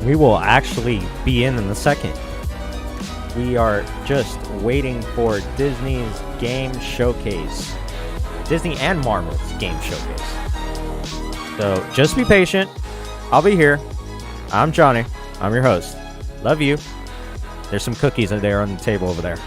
We will actually be in the second. We are just waiting for Disney's game showcase. Disney and Marvel's game showcase. So just be patient. I'll be here. I'm Johnny. I'm your host. Love you. There's some cookies in there on the table over there.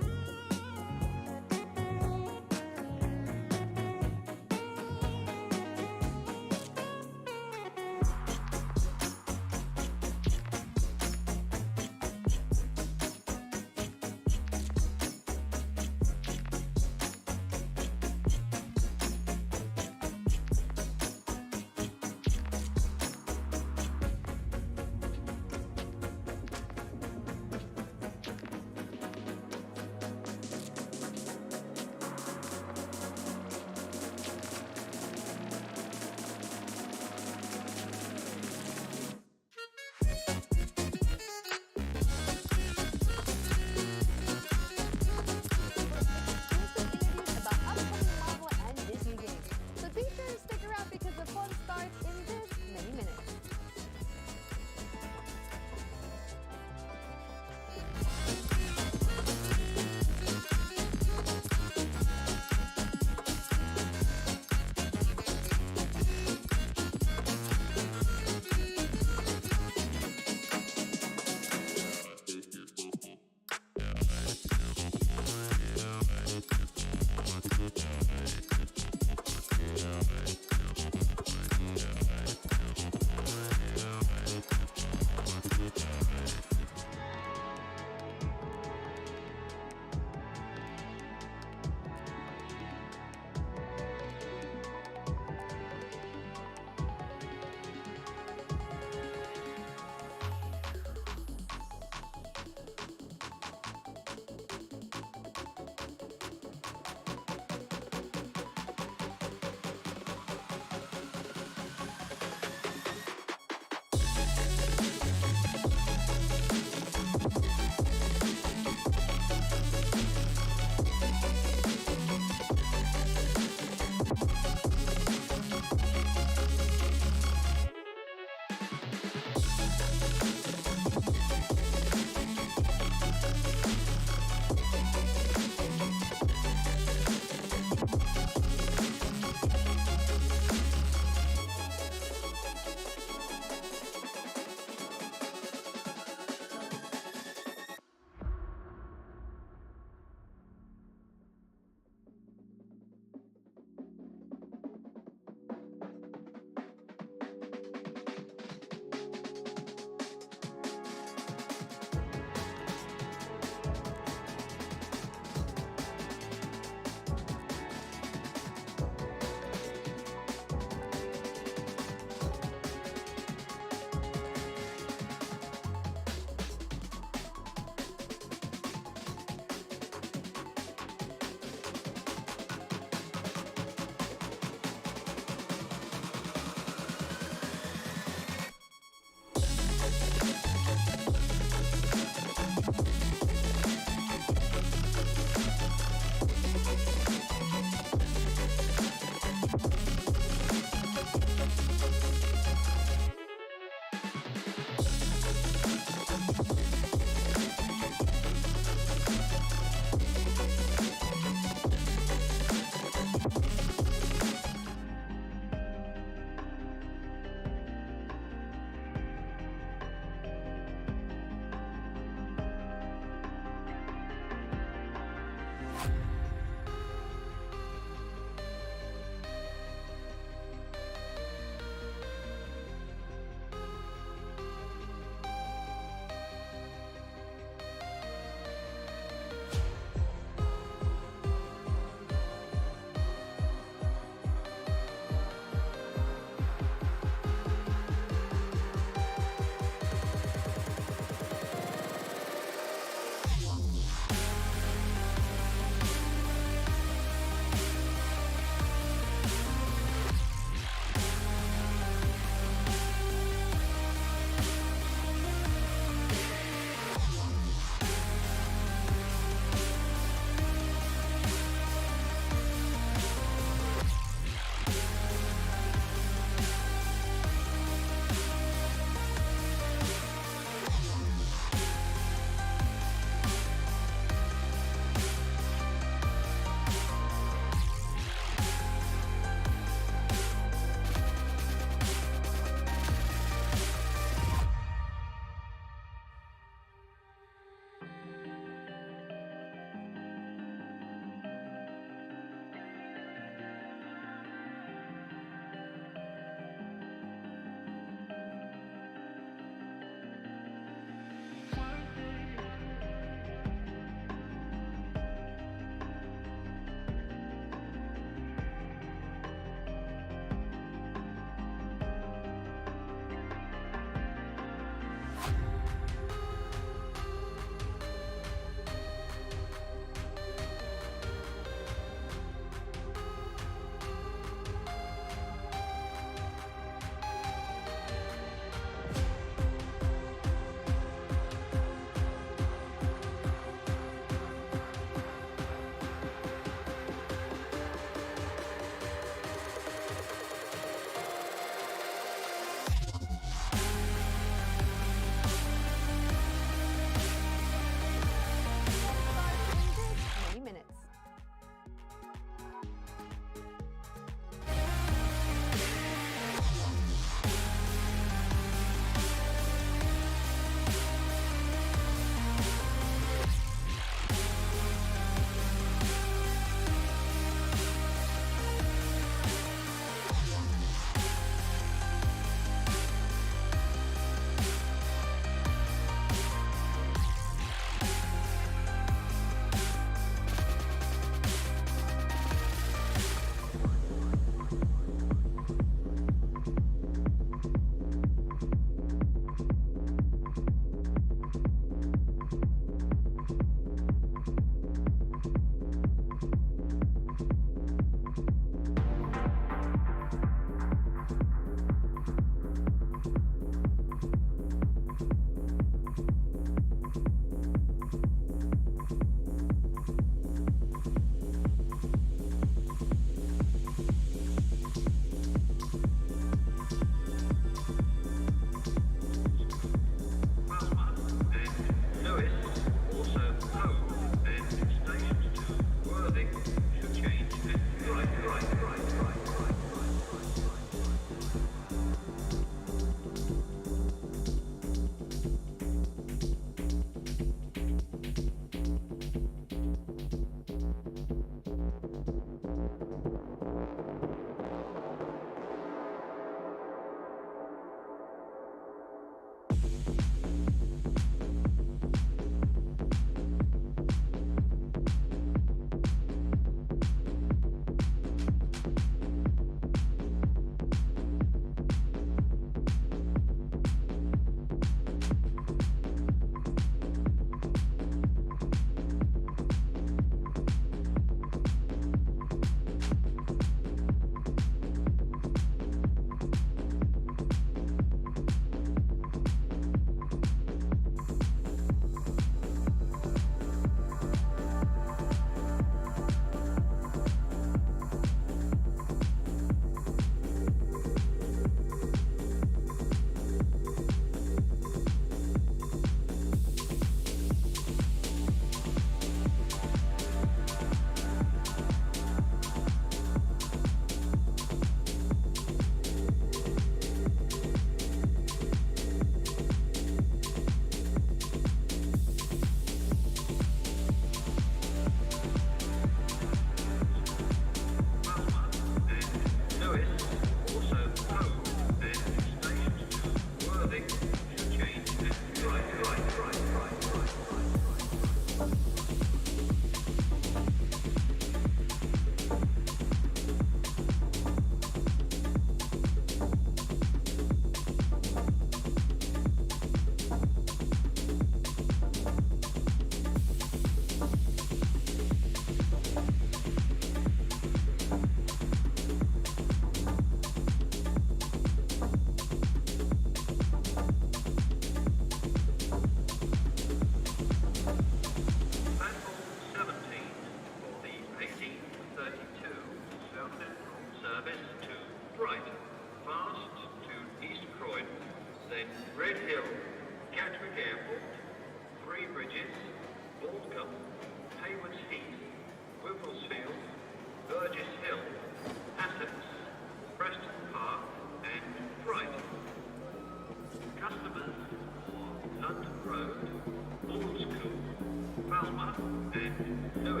What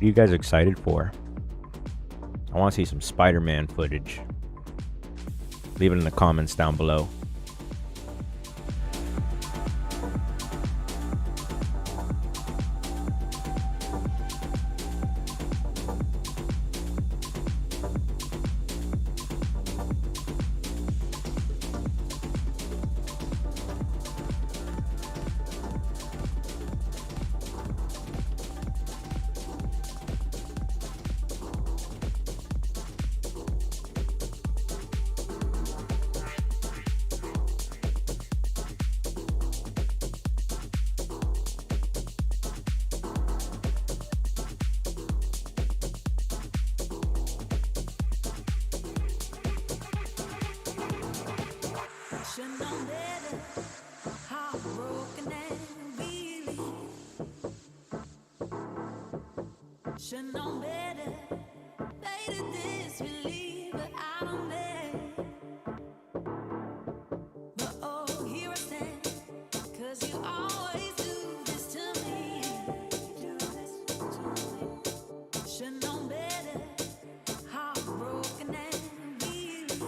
are you guys excited for? I want to see some Spider-Man footage. Leave it in the comments down below. Should know better. They did this, believe, but I don't dare. But oh, here I stand, 'cause you always do this to me. Should know better. Heartbroken and weary.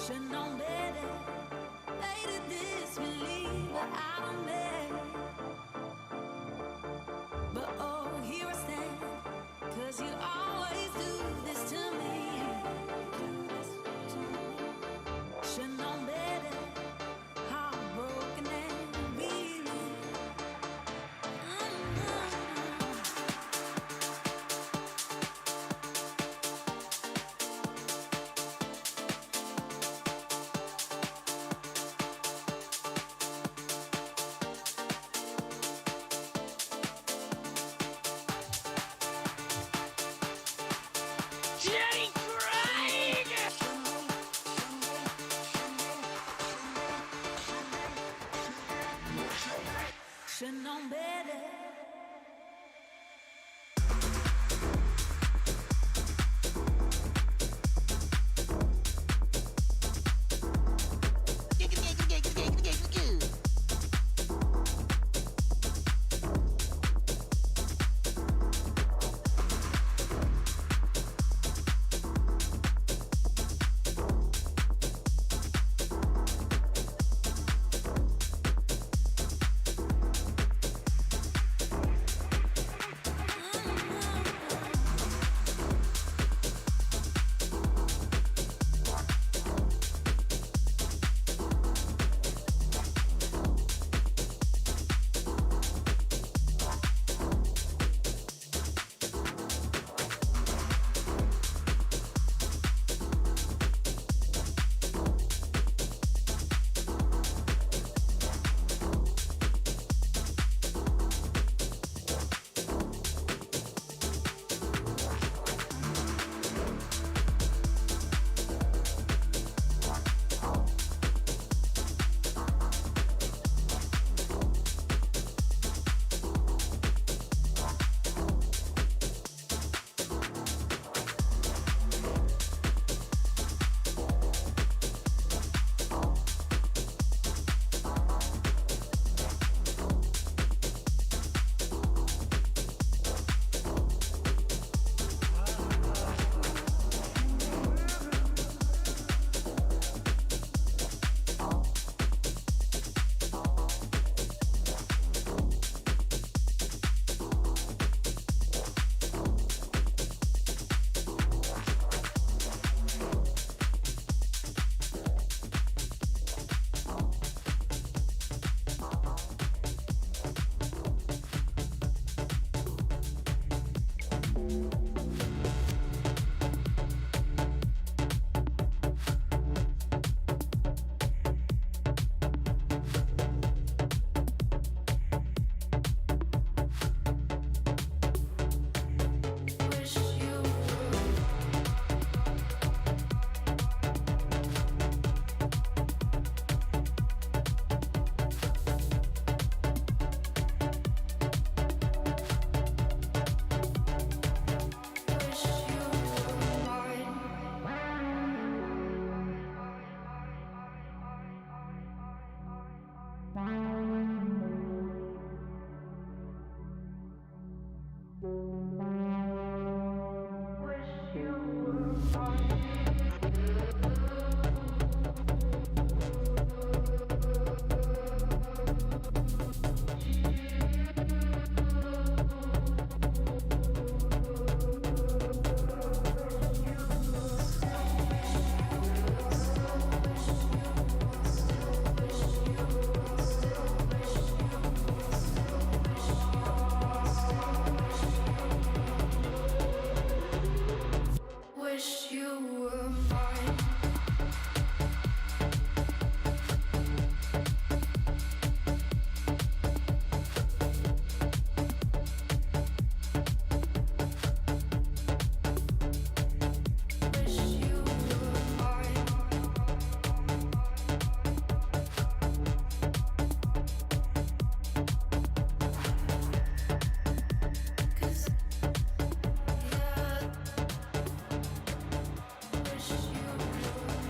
Should know better. They did this, believe, but I don't dare. But oh, here I stand, 'cause you always do this to me. Should know better. Heartbroken and weary. Wish you were mine. Wish you were mine. 'Cause yeah, wish you were mine.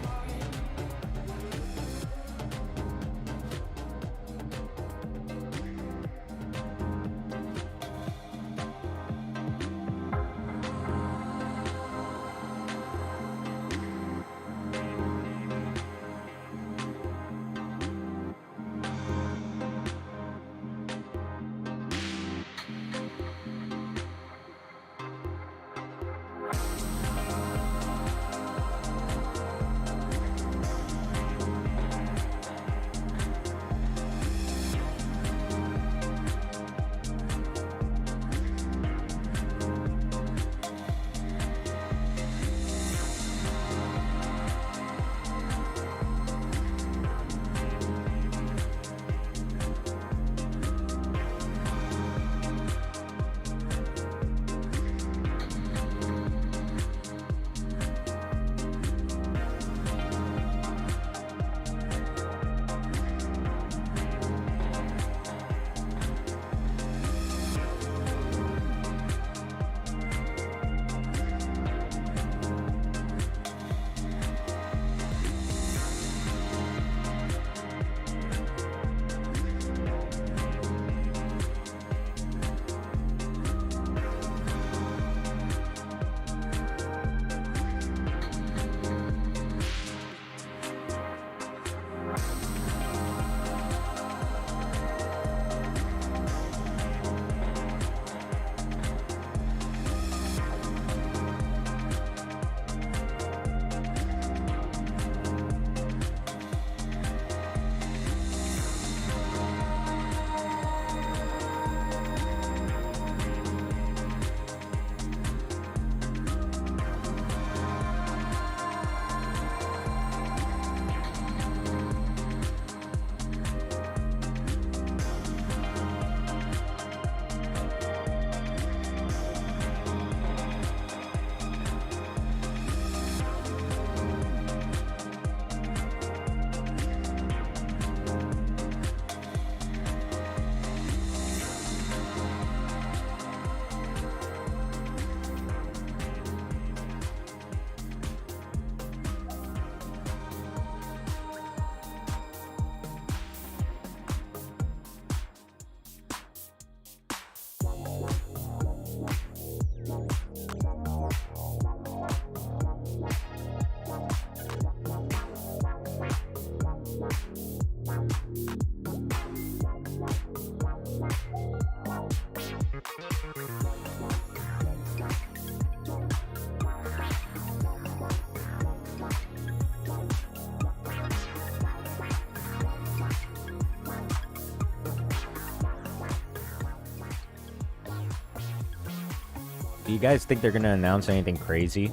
Do you guys think they're gonna announce anything crazy?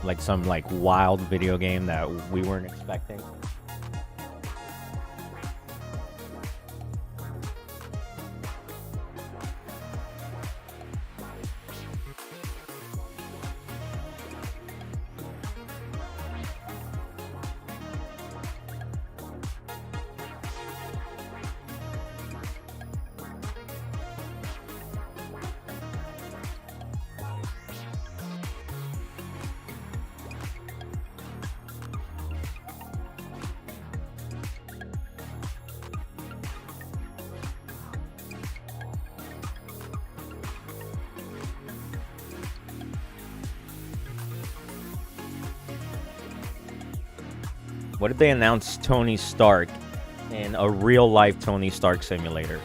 Like some like wild video game that we weren't expecting? What if they announce Tony Stark in a real-life Tony Stark simulator?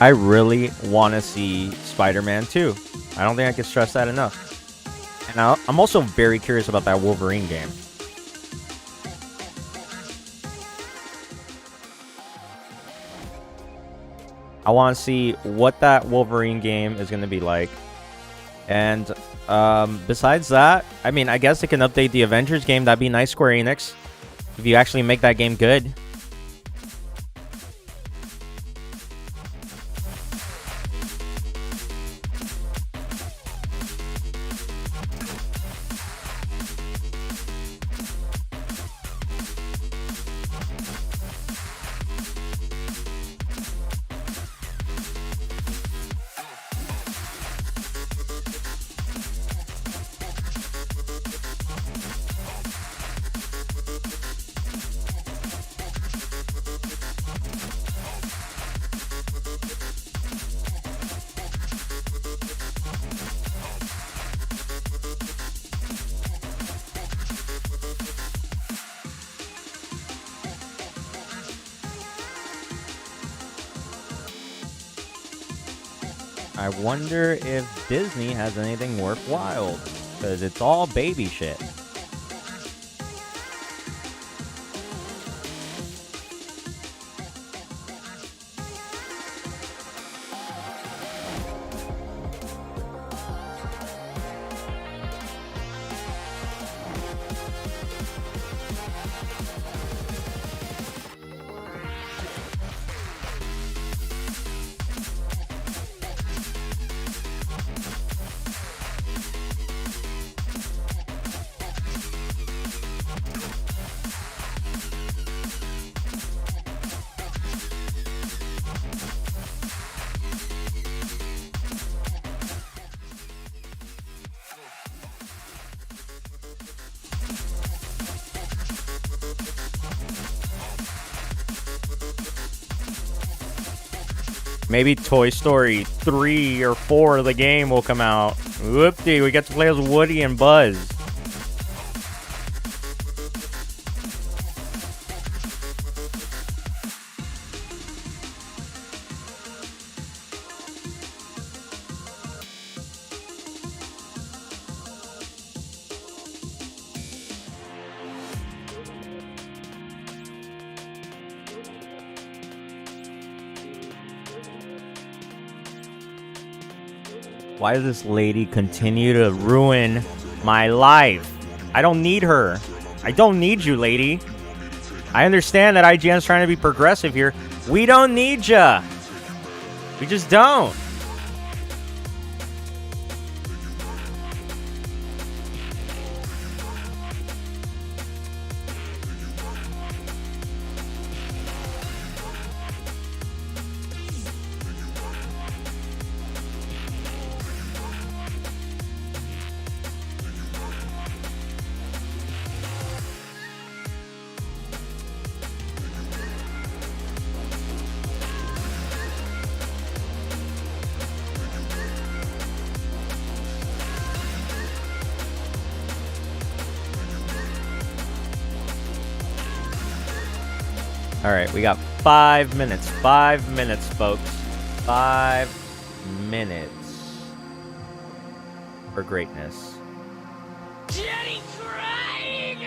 I really want to see Spider-Man 2. I don't think I can stress that enough. And I'm also very curious about that Wolverine game. I want to see what that Wolverine game is going to be like. And besides that, I mean, I guess it can update the Avengers game. That'd be nice, Square Enix, if you actually make that game good. I wonder if Disney has anything worthwhile, because it's all baby shit. Maybe Toy Story 3 or 4 of the game will come out. Whoopty, we get to play as Woody and Buzz. Why does this lady continue to ruin my life? I don't need her. I don't need you, lady. I understand that IGN's trying to be progressive here. We don't need ya. We just don't. All right, we got 5 minutes. 5 minutes, folks. 5 minutes for greatness. Jenny crying!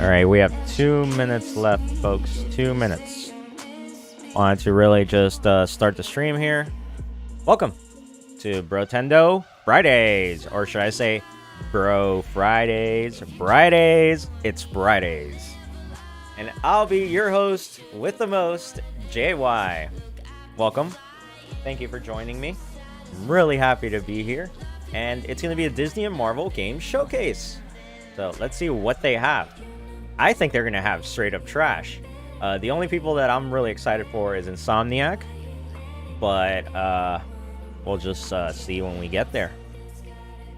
All right, we have 2 minutes left, folks. 2 minutes. Wanted to really just start the stream here. Welcome to Brotendo Fridays, or should I say Bro Fridays? Fridays, it's Fridays. And I'll be your host with the most, JY. Welcome. Thank you for joining me. I'm really happy to be here. And it's going to be a Disney and Marvel game showcase. So let's see what they have. I think they're going to have straight up trash. The only people that I'm really excited for is Insomniac. But we'll just see when we get there.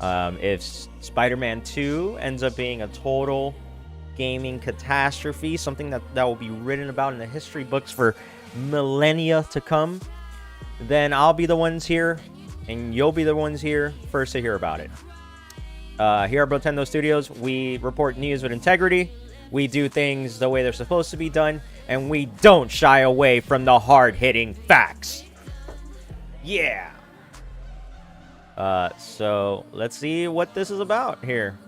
If Spider-Man 2 ends up being a total gaming catastrophe, something that will be written about in the history books for millennia to come, then I'll be the ones here, and you'll be the ones here first to hear about it. Here at Brotendo Studios, we report news with integrity. We do things the way they're supposed to be done, and we don't shy away from the hard-hitting facts. Yeah. So let's see what this is about here.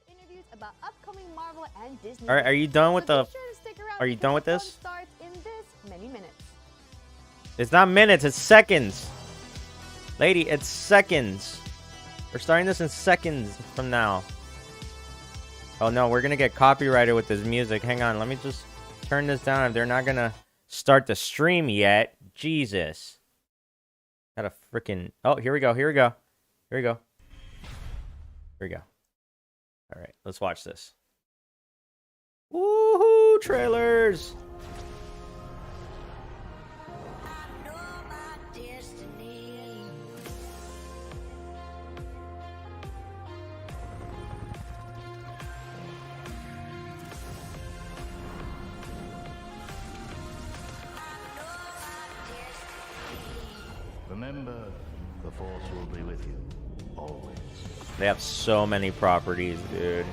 Interviews about upcoming Marvel and Disney. All right, are you done with the? Be sure to stick around Are you because done with the fun this? starts in this many minutes. It's not minutes, it's seconds. Lady, it's seconds. We're starting this in seconds from now. Oh no, we're gonna get copyrighted with this music. Hang on, let me just turn this down if they're not gonna start the stream yet. Jesus. Got a freaking... Oh, here we go, here we go. Here we go. Here we go. Alright, let's watch this. Woo! Trailers. Remember, the Force will be with you, always. They have so many properties, dude.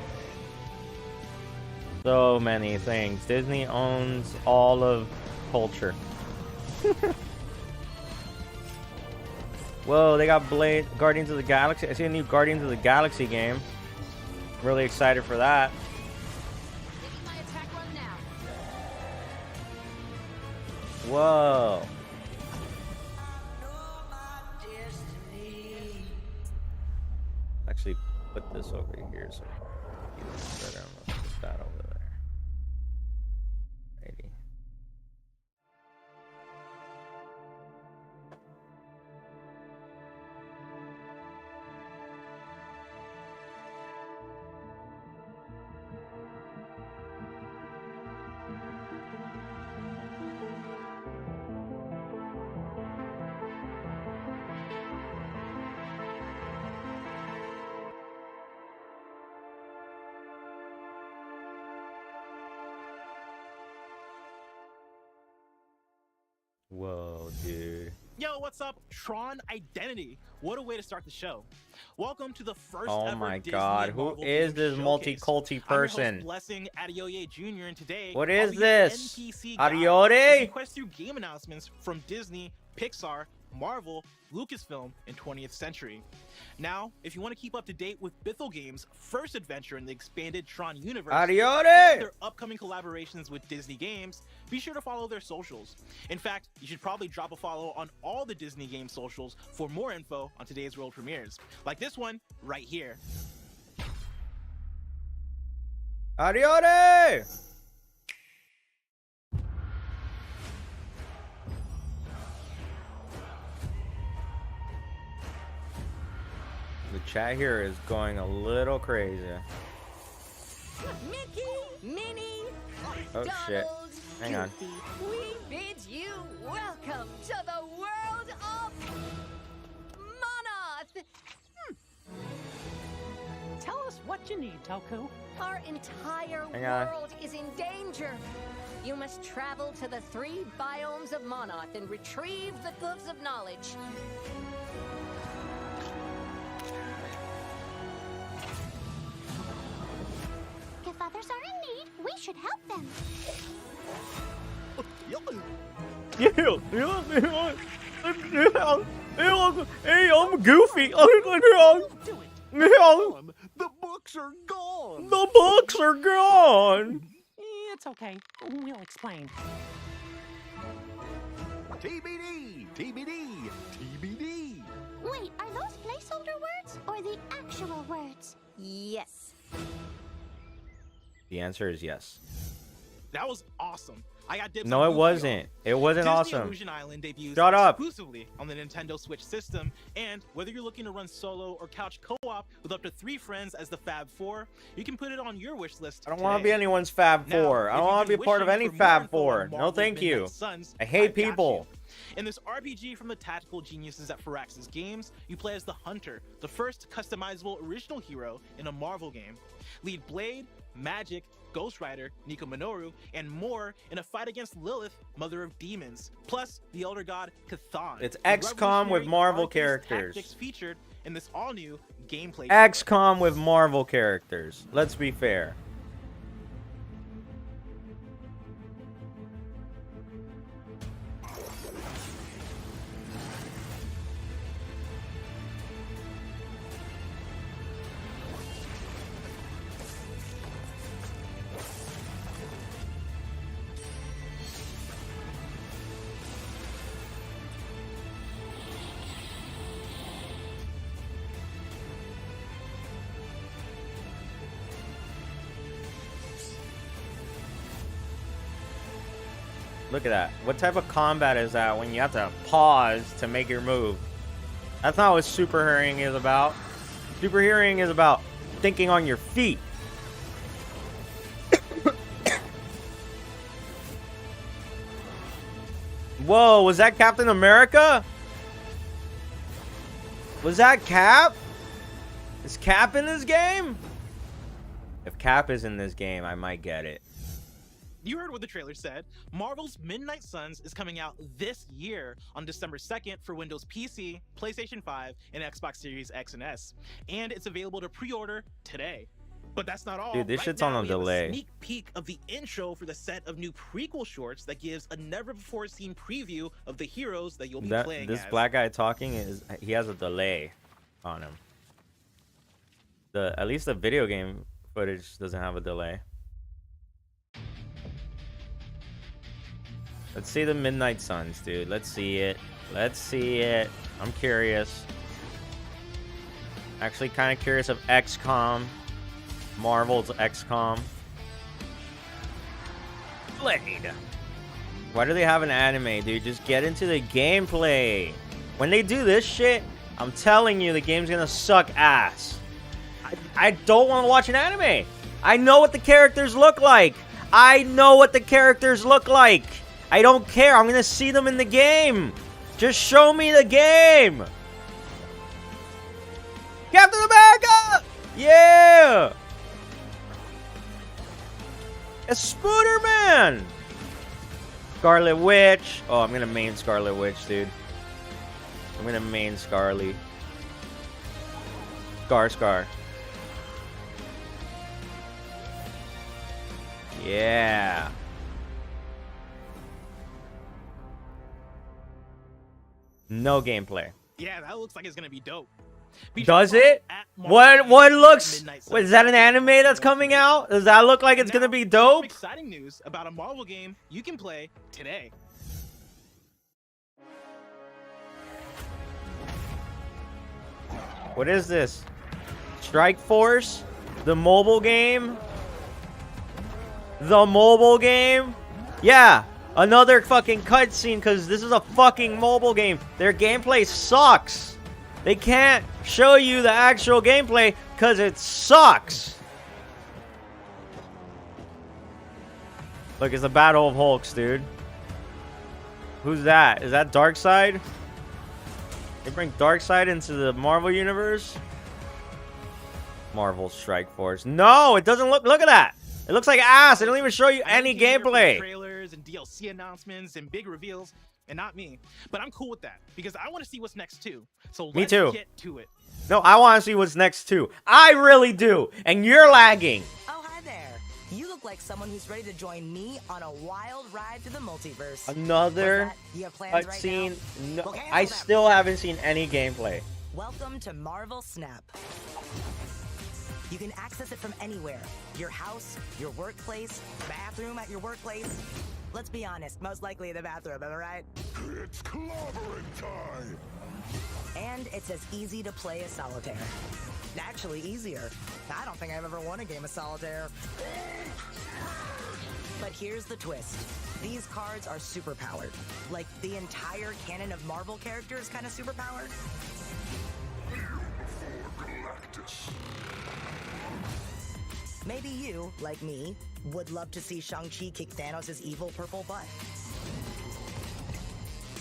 So many things. Disney owns all of culture. Whoa, they got Blade Guardians of the Galaxy. I see a new Guardians of the Galaxy game. Really excited for that. Taking my attack run now. Whoa. Actually, put this over here so it's better. I'm gonna put that over there. Righty. Whoa, dude. Yo, what's up? Tron Identity. What a way to start the show. Welcome to the first Oh ever my Disney god, and who Marvel is themed this showcase. multi-culty I'm your person? host, Blessing Adeoye Jr. and today What I'll is be your this? NPC guide Adeoye? as we quest through game announcements from Disney, Pixar, Marvel, Lucasfilm, and 20th Century. Now, if you want to keep up to date with Bithell Games' first adventure in the expanded Tron universe, Adeoye! and their upcoming collaborations with Disney Games, be sure to follow their socials. In fact, you should probably drop a follow on all the Disney Games socials for more info on today's world premieres, like this one right here. Adeoye! The chat here is going a little crazy. Mickey, Minnie, Oh shit. Donald, Hang on. Goofy, we bid you welcome to the world of Monoth. Tell us what you need, Toku. Our entire Hang on. world is in danger. You must travel to the 3 biomes of Monoth and retrieve the Hooves of Knowledge. If others are in need, we should help them. Hey, I'm Goofy. Do it. The books are gone! The books are gone. It's okay. We'll explain. TBD! TBD! TBD! Wait, are those placeholder words or the actual words? Yes. The answer is yes. That was awesome. I got dibs No, on it Goofy, wasn't. y'all. It wasn't Disney awesome. Illusion Island debuts Shut up. exclusively on the Nintendo Switch system, and whether you're looking to run solo or couch co-op with up to 3 friends as the Fab Four, you can put it on your wish list. I don't want to be today. anyone's Fab Now, Four. I if don't you've want to be been a part of wishing any for more Fab info on Four. No, Marvel thank you. Midnight Suns, I hate I've got people. you. In this RPG from the tactical geniuses at Firaxis Games, you play as the Hunter, the first customizable original hero in a Marvel game. Lead Blade, Magic, Ghost Rider, Nico Minoru, and more in a fight against Lilith, Mother of Demons, plus the Elder God Cthon. It's the XCOM with revolutionary Marvel arcade characters. tactics featured in this all-new gameplay. XCOM with Marvel characters. Let's be fair. Look at that. What type of combat is that when you have to pause to make your move? That's not what superheroing is about. Superheroing is about thinking on your feet. Whoa, was that Captain America? Was that Cap? Is Cap in this game? If Cap is in this game, I might get it. You heard what the trailer said. Marvel's Midnight Suns is coming out this year on December 2nd for Windows PC, PlayStation 5, and Xbox Series X and S. And it's available to pre-order today. But that's not all. Dude, this Right shit's now, on a we have delay. Sneak peek of the intro for the set of new prequel shorts that gives a never-before-seen preview of the heroes that you'll be playing This as. black guy talking he has a delay on him. At least the video game footage doesn't have a delay. Let's see the Midnight Suns, dude. Let's see it. Let's see it. I'm curious. Actually, kind of curious of XCOM. Marvel's XCOM. Blade. Why do they have an anime, dude? Just get into the gameplay. When they do this shit, I'm telling you, the game's gonna suck ass. I don't want to watch an anime. I know what the characters look like. I know what the characters look like. I don't care. I'm gonna see them in the game. Just show me the game. Captain America! Yeah! It's Spooderman! Scarlet Witch. Oh, I'm gonna main Scarlet Witch, dude. I'm gonna main Scarly. Scar. Yeah. No gameplay. Yeah, that looks like it's gonna be dope. Does it? What looks? What, is that an anime that's coming out? Does that look like it's gonna be dope? Exciting news about a Marvel game you can play today. What is this? Strike Force? The mobile game? The mobile game? Yeah, another fucking cutscene because this is a fucking mobile game. Their gameplay sucks. They can't show you the actual gameplay because it sucks. Look, it's a battle of Hulks, dude. Who's that? Is that Darkseid? They bring Darkseid into the Marvel universe? Marvel Strike Force. No, it doesn't look at that. It looks like ass. They don't even show you any gameplay. Trailers and DLC announcements and big reveals, and not me. But I'm cool with that because I want to see what's next too. So let's get to it. No, I want to see what's next too. I really do. And you're lagging. Oh, hi there. You look like someone who's ready to join me on a wild ride through the multiverse. Another cutscene. No, I still haven't seen any gameplay. Welcome to Marvel Snap. You can access it from anywhere. Your house, your workplace, bathroom at your workplace. Let's be honest, most likely the bathroom, am I right? It's clobbering time! And it's as easy to play as solitaire. Actually easier. I don't think I've ever won a game of solitaire. But here's the twist. These cards are superpowered. Like the entire canon of Marvel characters kind of superpowered. Maybe you, like me, would love to see Shang-Chi kick Thanos' evil purple butt.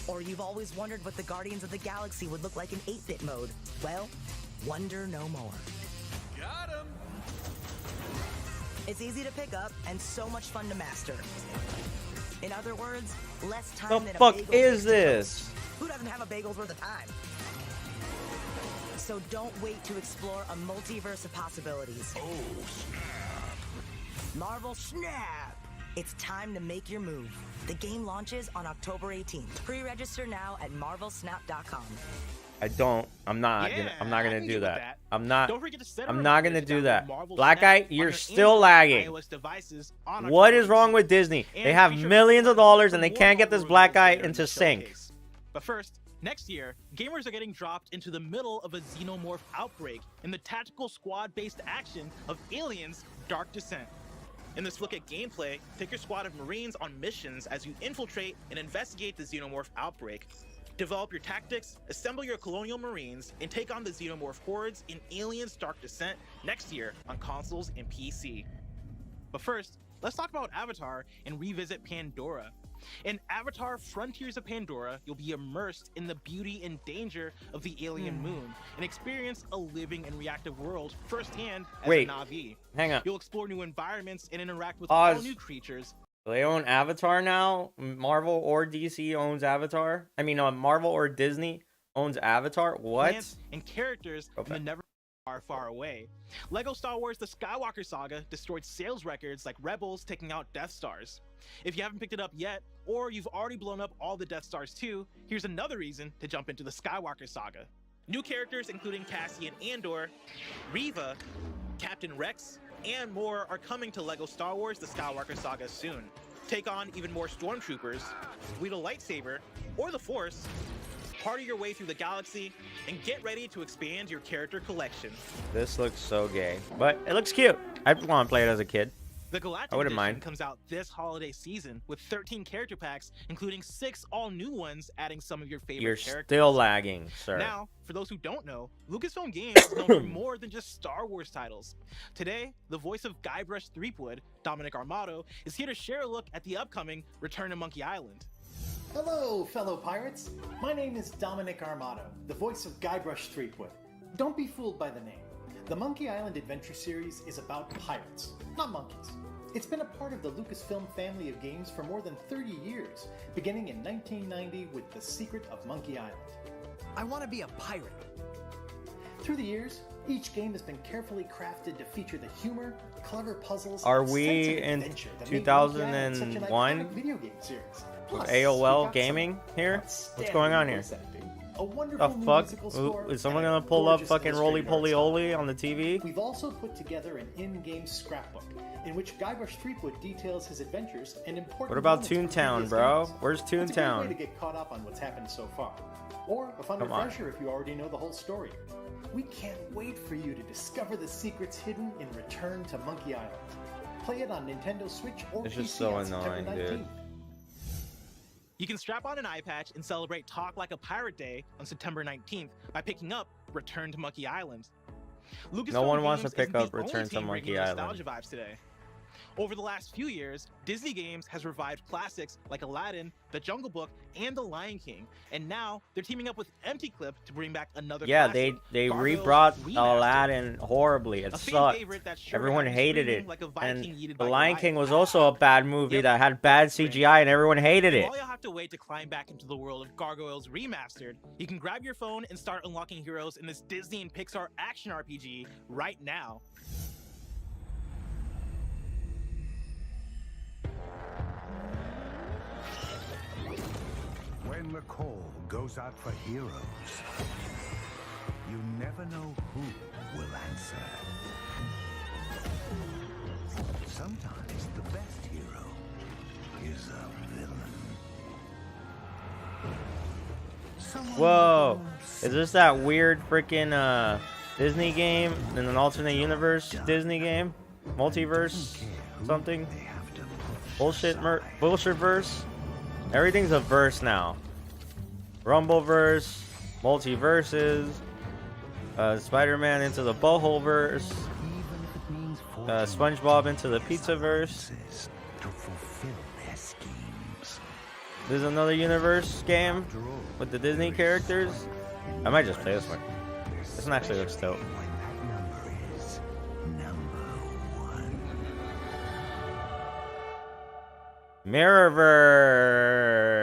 Or you've always wondered what the Guardians of the Galaxy would look like in 8-bit mode. Well, wonder no more. Got him! It's easy to pick up and so much fun to master. In other words, less time than a bagel. The fuck is this? Who doesn't have a bagel's worth of time? So don't wait to explore a multiverse of possibilities. Oh, snap! Marvel Snap! It's time to make your move. The game launches on October 18th. Pre-register now at marvelsnap.com. I'm not gonna do that. I'm not gonna do that. Marvel Black Snap Eye, you're on your still Android lagging. iOS devices on What October is wrong 18th. with Disney? They And have be sure to millions of subscribe dollars for and they more can't get Marvel this black reviews guy later in into the sync. showcase. But first, next year, gamers are getting dropped into the middle of a xenomorph outbreak in the tactical squad-based action of Aliens: Dark Descent. In this look at gameplay, take your squad of Marines on missions as you infiltrate and investigate the xenomorph outbreak. Develop your tactics, assemble your colonial Marines, and take on the xenomorph hordes in Aliens: Dark Descent next year on consoles and PC. But first, let's talk about Avatar and revisit Pandora. In Avatar Frontiers of Pandora, you'll be immersed in the beauty and danger of the alien moon and experience a living and reactive world firsthand as Wait, a Na'vi. hang on. You'll explore new environments and interact with Pause. all new creatures. They own Avatar now? Marvel or DC owns Avatar? I mean, Marvel or Disney owns Avatar? What? Plants and characters in the never far, far away. Lego Star Wars The Skywalker Saga destroyed sales records like Rebels taking out Death Stars. If you haven't picked it up yet, or you've already blown up all the Death Stars too, here's another reason to jump into the Skywalker Saga. New characters including Cassian Andor, Reva, Captain Rex, and more are coming to Lego Star Wars The Skywalker Saga soon. Take on even more stormtroopers, wield a lightsaber, or the Force, party your way through the galaxy, and get ready to expand your character collection. This looks so gay, but it looks cute. I want to play it as a kid. The Galactic I wouldn't Edition mind. comes out this holiday season with 13 character packs, including 6 all-new ones, adding some of your favorite You're characters. still lagging, sir. Now, for those who don't know, Lucasfilm Games is known for more than just Star Wars titles. Today, the voice of Guybrush Threepwood, Dominic Armato, is here to share a look at the upcoming Return to Monkey Island. Hello, fellow pirates. My name is Dominic Armato, the voice of Guybrush Threepwood. Don't be fooled by the name. The Monkey Island Adventure series is about pirates, not monkeys. It's been a part of the Lucasfilm family of games for more than 30 years, beginning in 1990 with The Secret of Monkey Island. I want to be a pirate. Through the years, each game has been carefully crafted to feature the humor, clever puzzles, Are and we sense of in adventure that made Monkey Island such an 2001? iconic video game series. With Plus, AOL we got gaming some here? What's outstanding going on here? voice acting, a wonderful The new fuck? musical score, Is someone and a gonna pull up gorgeous fucking Roly illustrated Poly art style. Oly on the TV? We've also put together an in-game scrapbook in which Guybrush Threepwood details his adventures and important What about moments from Toontown, previous bro? games. Where's It's a great way to Toontown? get caught up on what's happened so far. Or a fun Come on. refresher if you already know the whole story. We can't wait for you to discover the secrets hidden in Return to Monkey Island. Play it on Nintendo Switch or It's PC just so on September annoying, dude. 19th. You can strap on an eye patch and celebrate Talk Like a Pirate Day on September 19th by picking up Return to Monkey Island. No one wants to Games pick isn't up the only Return to team bringing Monkey Island. nostalgia vibes today. Over the last few years, Disney Games has revived classics like Aladdin, The Jungle Book, and The Lion King, and now they're teaming up with Empty Clip to bring back another Yeah, classic, they Gargoyles rebrought Remastered. Aladdin horribly. It A fan sucked. favorite that sure Everyone had you hated screaming it. like a Viking And yeeted The by Lion Goliath. King was also a bad movie Yep. that had bad CGI and everyone hated it. While you'll have to wait to climb back into the world of Gargoyles Remastered, you can grab your phone and start unlocking heroes in this Disney and Pixar action RPG right now. When the call goes out for heroes, you never know who will answer. Sometimes the best hero is a villain. Someone Whoa. with Is this that weird freaking Disney game in an alternate universe Disney game? Multiverse something? they have to Bullshit bullshit verse? Everything's a verse now. Rumbleverse, multiverses, Spider-Man into the Butthole verse, even if it means SpongeBob into the Pizzaverse. to fulfill their schemes. There's another universe game After all, with the Disney characters. I might just play this one. This one actually looks dope. when that number is number one.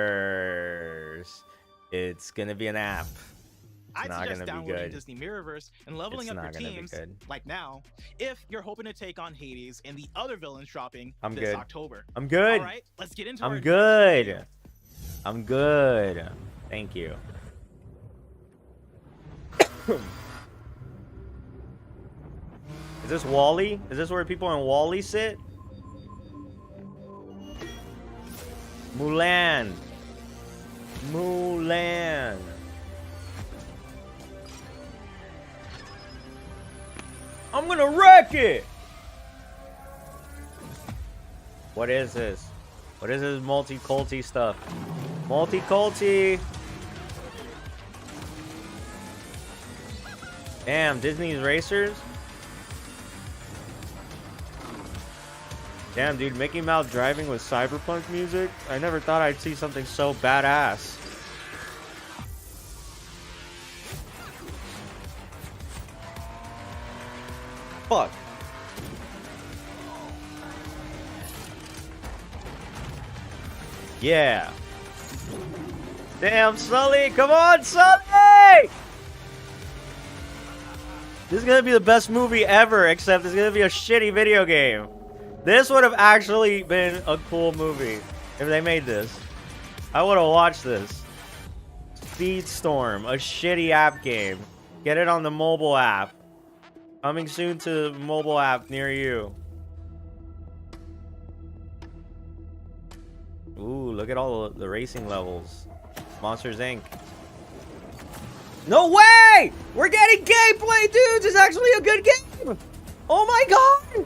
Mirrorverse. It's gonna be an app. I'd not suggest gonna be downloading good. Disney Mirrorverse and leveling It's up your not gonna be teams, good. like now, if you're hoping to take on Hades and the other villains dropping I'm this good. October. I'm good. All right, let's get into our I'm next good. video. I'm good. Thank you. Is this Wally? Is this where people in Wally sit? Mulan. Mulan. I'm gonna wreck it. What is this? What is this multi-culty stuff? Multi-culty. Damn, Disney's Racers. Damn, dude, Mickey Mouse driving with cyberpunk music? I never thought I'd see something so badass. Fuck. Yeah. Damn, Sully! Come on, Sully! This is gonna be the best movie ever, except it's gonna be a shitty video game. This would have actually been a cool movie if they made this. I would have watched this. Speedstorm, a shitty app game. Get it on the mobile app. Coming soon to mobile app near you. Ooh, look at all the racing levels. Monsters Inc. No way! We're getting gameplay, dudes! It's actually a good game! Oh my god!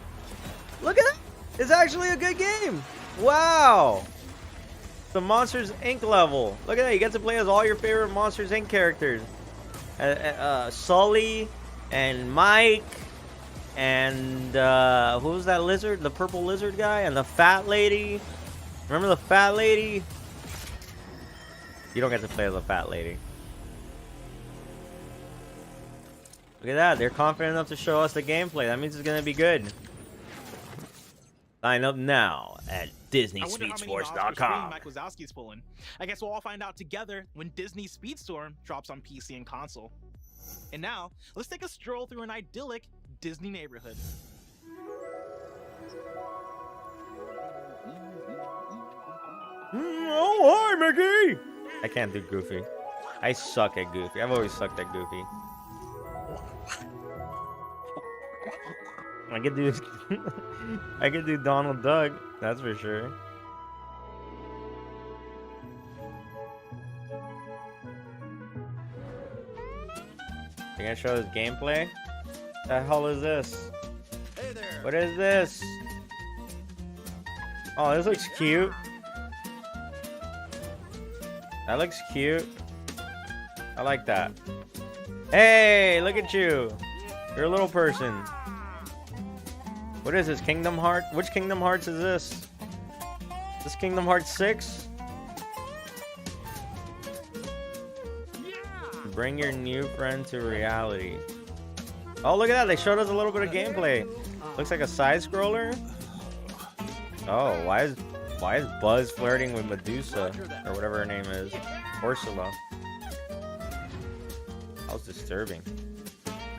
Look at that! It's actually a good game! Wow! The Monsters Inc. level. Look at that, you get to play as all your favorite Monsters Inc. characters. Sully, and Mike, and who was that lizard? The purple lizard guy? And the fat lady? Remember the fat lady? You don't get to play as a fat lady. Look at that. They're confident enough to show us the gameplay. That means it's going to be good. Sign up now at DisneySpeedSports.com. Mike Wazowski's pulling. I guess we'll all find out together when Disney Speedstorm drops on PC and console. And now, let's take a stroll through an idyllic Disney neighborhood. Oh, hi, Mickey! I can't do Goofy. I suck at Goofy. I've always sucked at Goofy. I could do I could do Donald Duck, that's for sure. You gonna show us gameplay? The hell is this? Hey there. What is this? Oh, this looks cute. That looks cute. I like that. Hey, look at you. You're a little person. What is this? Kingdom Hearts? Which Kingdom Hearts is this? This Kingdom Hearts 6? Bring your new friend to reality. Oh, look at that. They showed us a little bit of gameplay. Looks like a side scroller. Oh, why is Buzz flirting with Medusa or whatever her name is? Ursula. That was disturbing.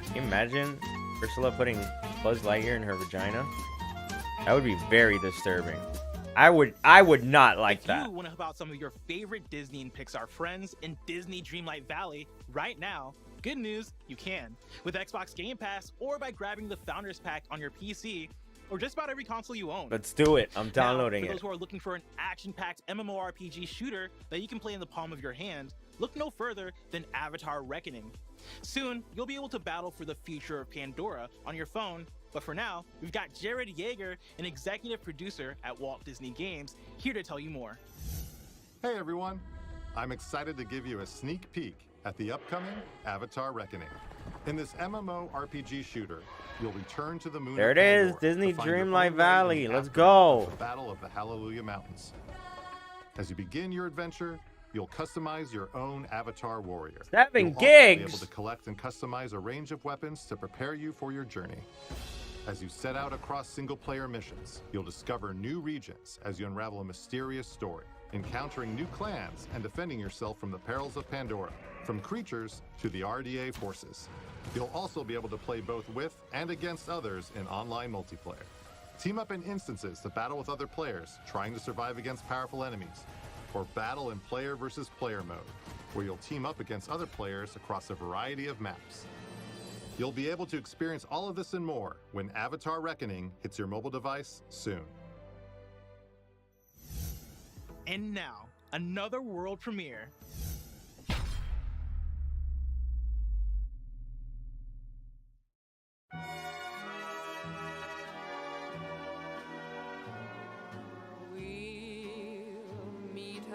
Can you imagine Ursula putting Buzz Lightyear in her vagina? That would be very disturbing. I would not like that. If you want to help out some of your favorite Disney and Pixar friends in Disney Dreamlight Valley right now, good news, you can. With Xbox Game Pass or by grabbing the Founders Pack on your PC or just about every console you own. Let's do it. I'm downloading now, for it. those who are looking for an action-packed MMORPG shooter that you can play in the palm of your hand, look no further than Avatar Reckoning. Soon, you'll be able to battle for the future of Pandora on your phone, but for now, we've got Jared Yeager, an executive producer at Walt Disney Games, here to tell you more. Hey everyone, I'm excited to give you a sneak peek at the upcoming Avatar Reckoning. In this MMORPG shooter, you'll return to the moon. There it is, Disney Dreamlight Valley. Let's go. The Battle of the Hallelujah Mountains. As you begin your adventure, you'll customize your own Avatar warrior. 7 You'll gigs. also be able to collect and customize a range of weapons to prepare you for your journey. As you set out across single-player missions, you'll discover new regions as you unravel a mysterious story, encountering new clans and defending yourself from the perils of Pandora, from creatures to the RDA forces. You'll also be able to play both with and against others in online multiplayer. Team up in instances to battle with other players, trying to survive against powerful enemies, or battle in player versus player mode, where you'll team up against other players across a variety of maps. You'll be able to experience all of this and more when Avatar Reckoning hits your mobile device soon. And now, another world premiere.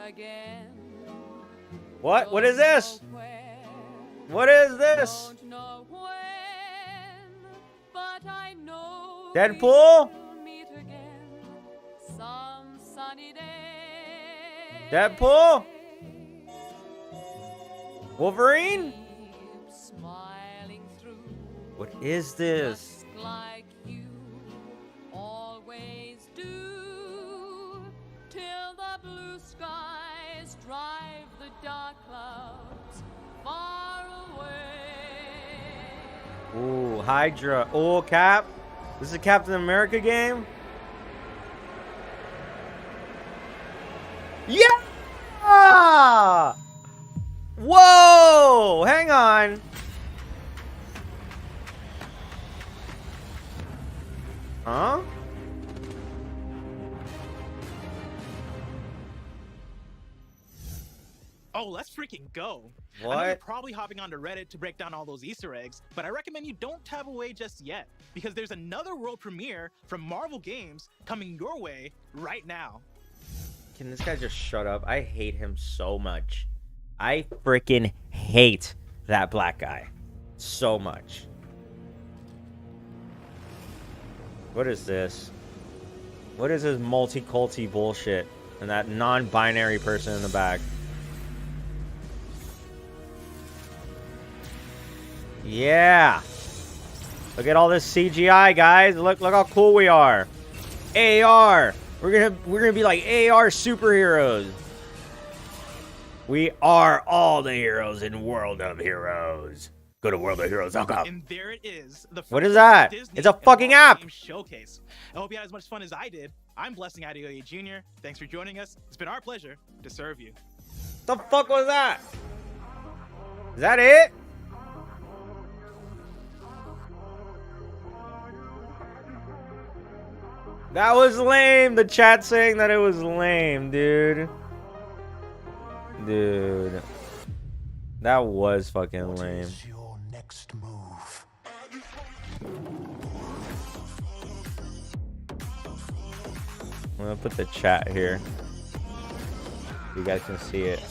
Again. What? What is this? What is this? Deadpool? Deadpool? Wolverine? What is this? Like you always do, till the blue skies drive the dark clouds far away. Ooh, Hydra. Oh, Cap. This is a Captain America game? Yeah! Whoa! Hang on. Huh? Oh, let's freaking go. I know What? you're probably hopping onto Reddit to break down all those Easter eggs, but I recommend you don't tab away just yet, because there's another world premiere from Marvel Games coming your way right now. Can this guy just shut up? I hate him so much. I freaking hate that black guy so much. What is this? What is this multi-culti bullshit? And that non-binary person in the back. Yeah. Look at all this CGI, guys. Look how cool we are. AR. We're gonna be like AR superheroes. We are all the heroes in World of Heroes. Go to worldofheroes.com. And there it is. The What is first that? Disney It's a and fucking Marvel app. Games Showcase. I hope you had as much fun as I did. I'm Blessing Adeoye Jr. Thanks for joining us. It's been our pleasure to serve you. The fuck was that? Is that it? That was lame. The chat saying that it was lame, dude. Dude. That was fucking lame. What is your next move? I'm gonna put the chat here. You guys can see it.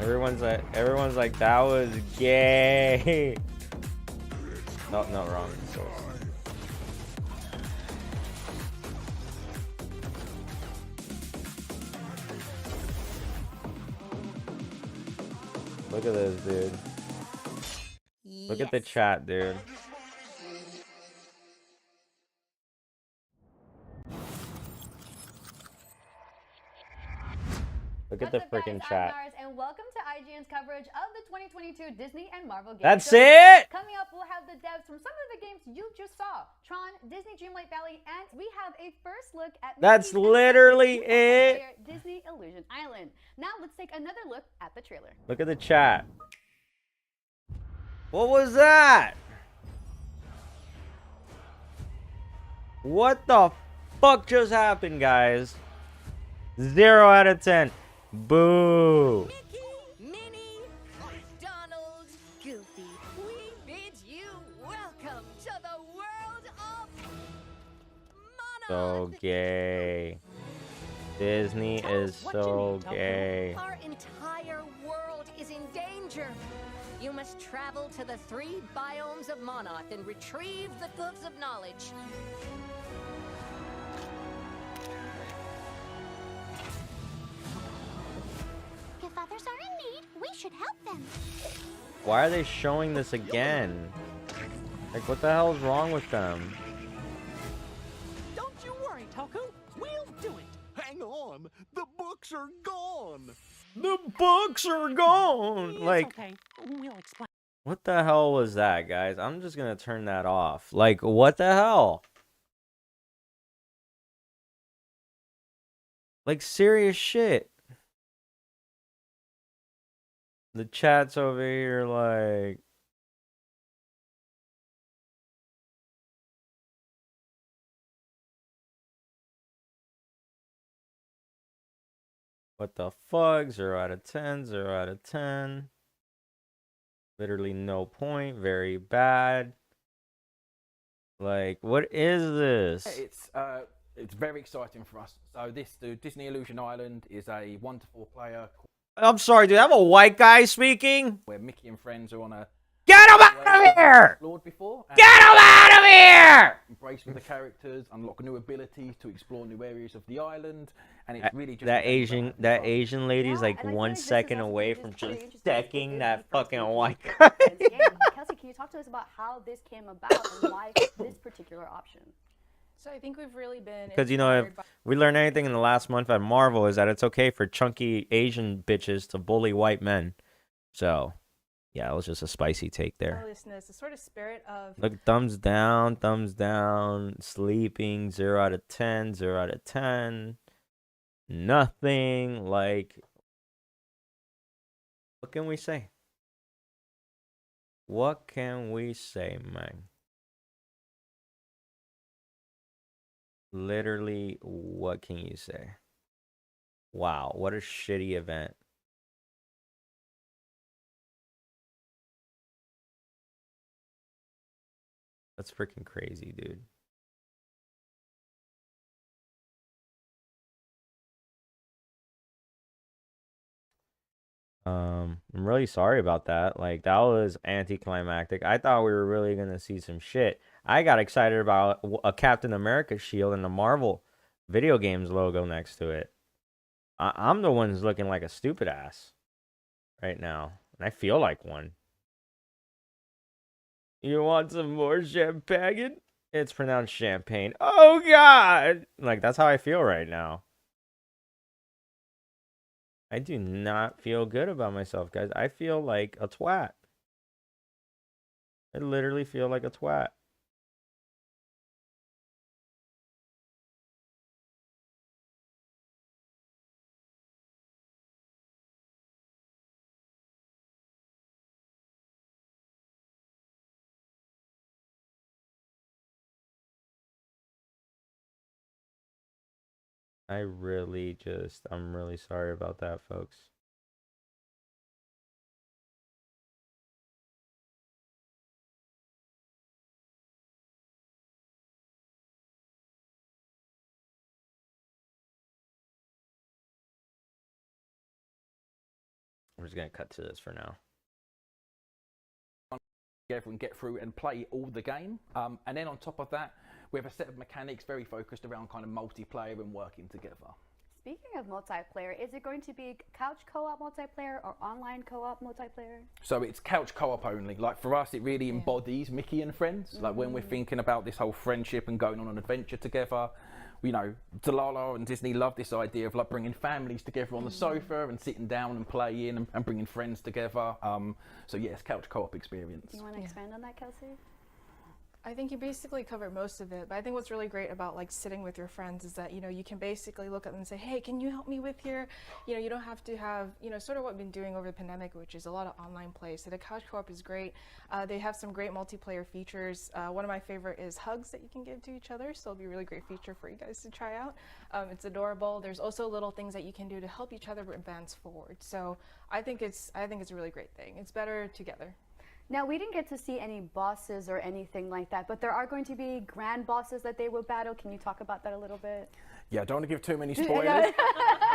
Everyone's like, that was gay. No, wrong. Look at this, dude. Look at the chat, dude. Look at the freaking chat. And welcome to IGN's coverage of the 2022 Disney and Marvel games. That's it? Coming up, we'll have the devs from some of the games you just saw. Tron, Disney Dreamlight Valley, and we have a first look at That's literally it. Disney Illusion Island. Now let's take another look at the trailer. Look at the chat. What was that? What the fuck just happened, guys? 0 out of 10. Boo. Mickey, Minnie, Donald, Goofy, we bid you welcome to the world of So gay. Disney is so gay. Our entire world is in danger. You must travel to the 3 biomes of Monarch and retrieve the Gloves of Knowledge. If others are in need, we should help them. Why are they showing this again? Like, what the hell is wrong with them? Don't you worry, Toku. We'll do it. Hang on, the books are gone. The books are gone. It's Like, okay. We'll explain. what the hell was that, guys? I'm just gonna turn that off. Like, what the hell? Like, serious shit. The chat's over here like... What the fuck? 0 out of 10, 0 out of 10. Literally no point. Very bad. Like, what is this? It's very exciting for us. So the Disney Illusion Island is a 1 to 4 player. I'm sorry, dude. I'm a white guy speaking. Where Mickey and friends are on a... Get him out of here! Before, Get him out of here! Embrace with the characters, unlock new abilities to explore new areas of the island, and it's really just that Asian lady's like 1 second away from just decking that fucking white guy. Kelsey, can you talk to us about how this came about and why this particular option? So I think we've really been Because, you know, if we learned anything in the last month at Marvel is that it's okay for chunky Asian bitches to bully white men. So, yeah, it was just a spicy take there. the sort of spirit of... Look, thumbs down, sleeping, 0 out of 10, 0 out of 10. Nothing, like... What can we say? What can we say, man? Literally, what can you say? Wow, what a shitty event. That's freaking crazy, dude. I'm really sorry about that. Like, that was anticlimactic. I thought we were really gonna see some shit. I got excited about a Captain America shield and the Marvel video games logo next to it. I'm the one who's looking like a stupid ass right now, and I feel like one. You want some more champagne? It's pronounced champagne. Oh, God! Like, that's how I feel right now. I do not feel good about myself, guys. I feel like a twat. I literally feel like a twat. I'm really sorry about that, folks. I'm just gonna cut to this for now. Together and get through and play all the game. And then on top of that, we have a set of mechanics very focused around kind of multiplayer and working together. Speaking of multiplayer, is it going to be couch co-op multiplayer or online co-op multiplayer? So it's couch co-op only. Like for us, it really embodies Mickey and friends. Like when we're thinking about this whole friendship and going on an adventure together, you know, Delilah and Disney love this idea of like bringing families together on the sofa and sitting down and playing and bringing friends together. So yes, couch co-op experience. You want to expand on that, Kelsey? I think you basically covered most of it, but I think what's really great about like sitting with your friends is that, you know, you can basically look at them and say, hey, can you help me with here? You know, you don't have to have, you know, sort of what we've been doing over the pandemic, which is a lot of online play. So the couch co-op is great. They have some great multiplayer features. One of my favorite is hugs that you can give to each other. So it'll be a really great feature for you guys to try out. It's adorable. There's also little things that you can do to help each other advance forward. So I think it's a really great thing. It's better together. Now, we didn't get to see any bosses or anything like that, but there are going to be grand bosses that they will battle. Can you talk about that a little bit? Yeah, I don't want to give too many spoilers,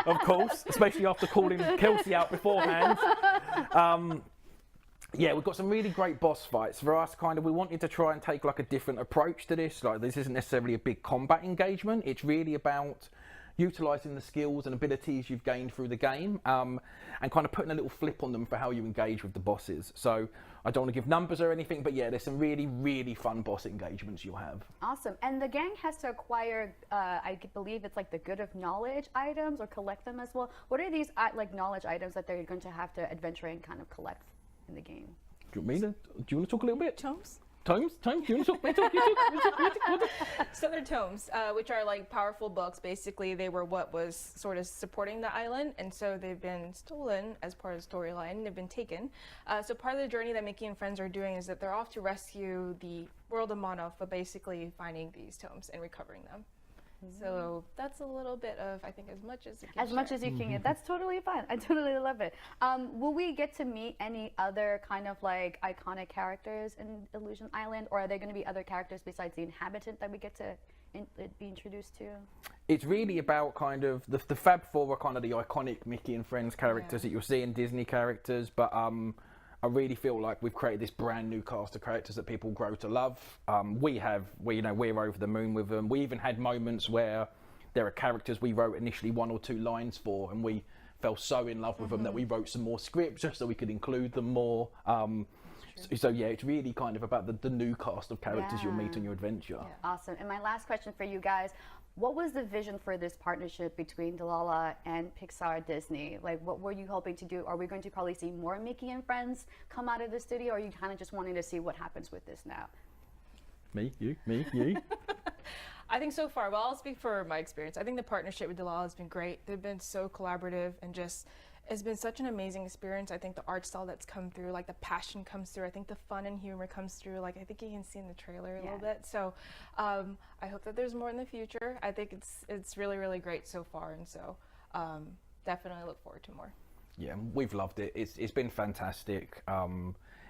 of course, especially after calling Kelsey out beforehand. Yeah, we've got some really great boss fights. For us, we wanted to try and take like a different approach to this. Like, this isn't necessarily a big combat engagement. It's really about utilising the skills and abilities you've gained through the game and kind of putting a little flip on them for how you engage with the bosses. So I don't want to give numbers or anything, but yeah, there's some really, really fun boss engagements you'll have. Awesome. And the gang has to acquire, I believe it's like the good of knowledge items or collect them as well. What are these like knowledge items that they're going to have to adventure and kind of collect in the game? Do you want to talk a little bit? Tomes? Tomes? Do you want to talk? So they're tomes, which are like powerful books. Basically, they were what was sort of supporting the island, and so they've been stolen as part of the storyline. They've been taken. So part of the journey that Mickey and friends are doing is that they're off to rescue the world of Monoth, but basically finding these tomes and recovering them. So that's a little bit of, I think, as much as you can. As much as you can get. That's totally fine. I totally love it. Will we get to meet any other kind of like iconic characters in Illusion Island, or are there going to be other characters besides the inhabitant that we get to be introduced to? It's really about kind of the Fab Four are kind of the iconic Mickey and Friends characters that you'll see in Disney characters, but I really feel like we've created this brand new cast of characters that people grow to love. We're over the moon with them. We even had moments where there are characters we wrote initially 1 or 2 lines for, and we fell so in love with them that we wrote some more scripts just so we could include them more. So yeah, it's really kind of about the new cast of characters you'll meet on your adventure. Yeah. Awesome. And my last question for you guys, what was the vision for this partnership between Delilah and Pixar Disney? Like, what were you hoping to do? Are we going to probably see more Mickey and Friends come out of the studio, or are you kind of just wanting to see what happens with this now? Me, you. I think so far, well, I'll speak for my experience. I think the partnership with Delilah has been great. They've been so collaborative and just, it's been such an amazing experience. I think the art style that's come through, like the passion comes through. I think the fun and humor comes through. Like, I think you can see in the trailer a little bit. So I hope that there's more in the future. I think it's really, really great so far. And so definitely look forward to more. Yeah, we've loved it. It's been fantastic.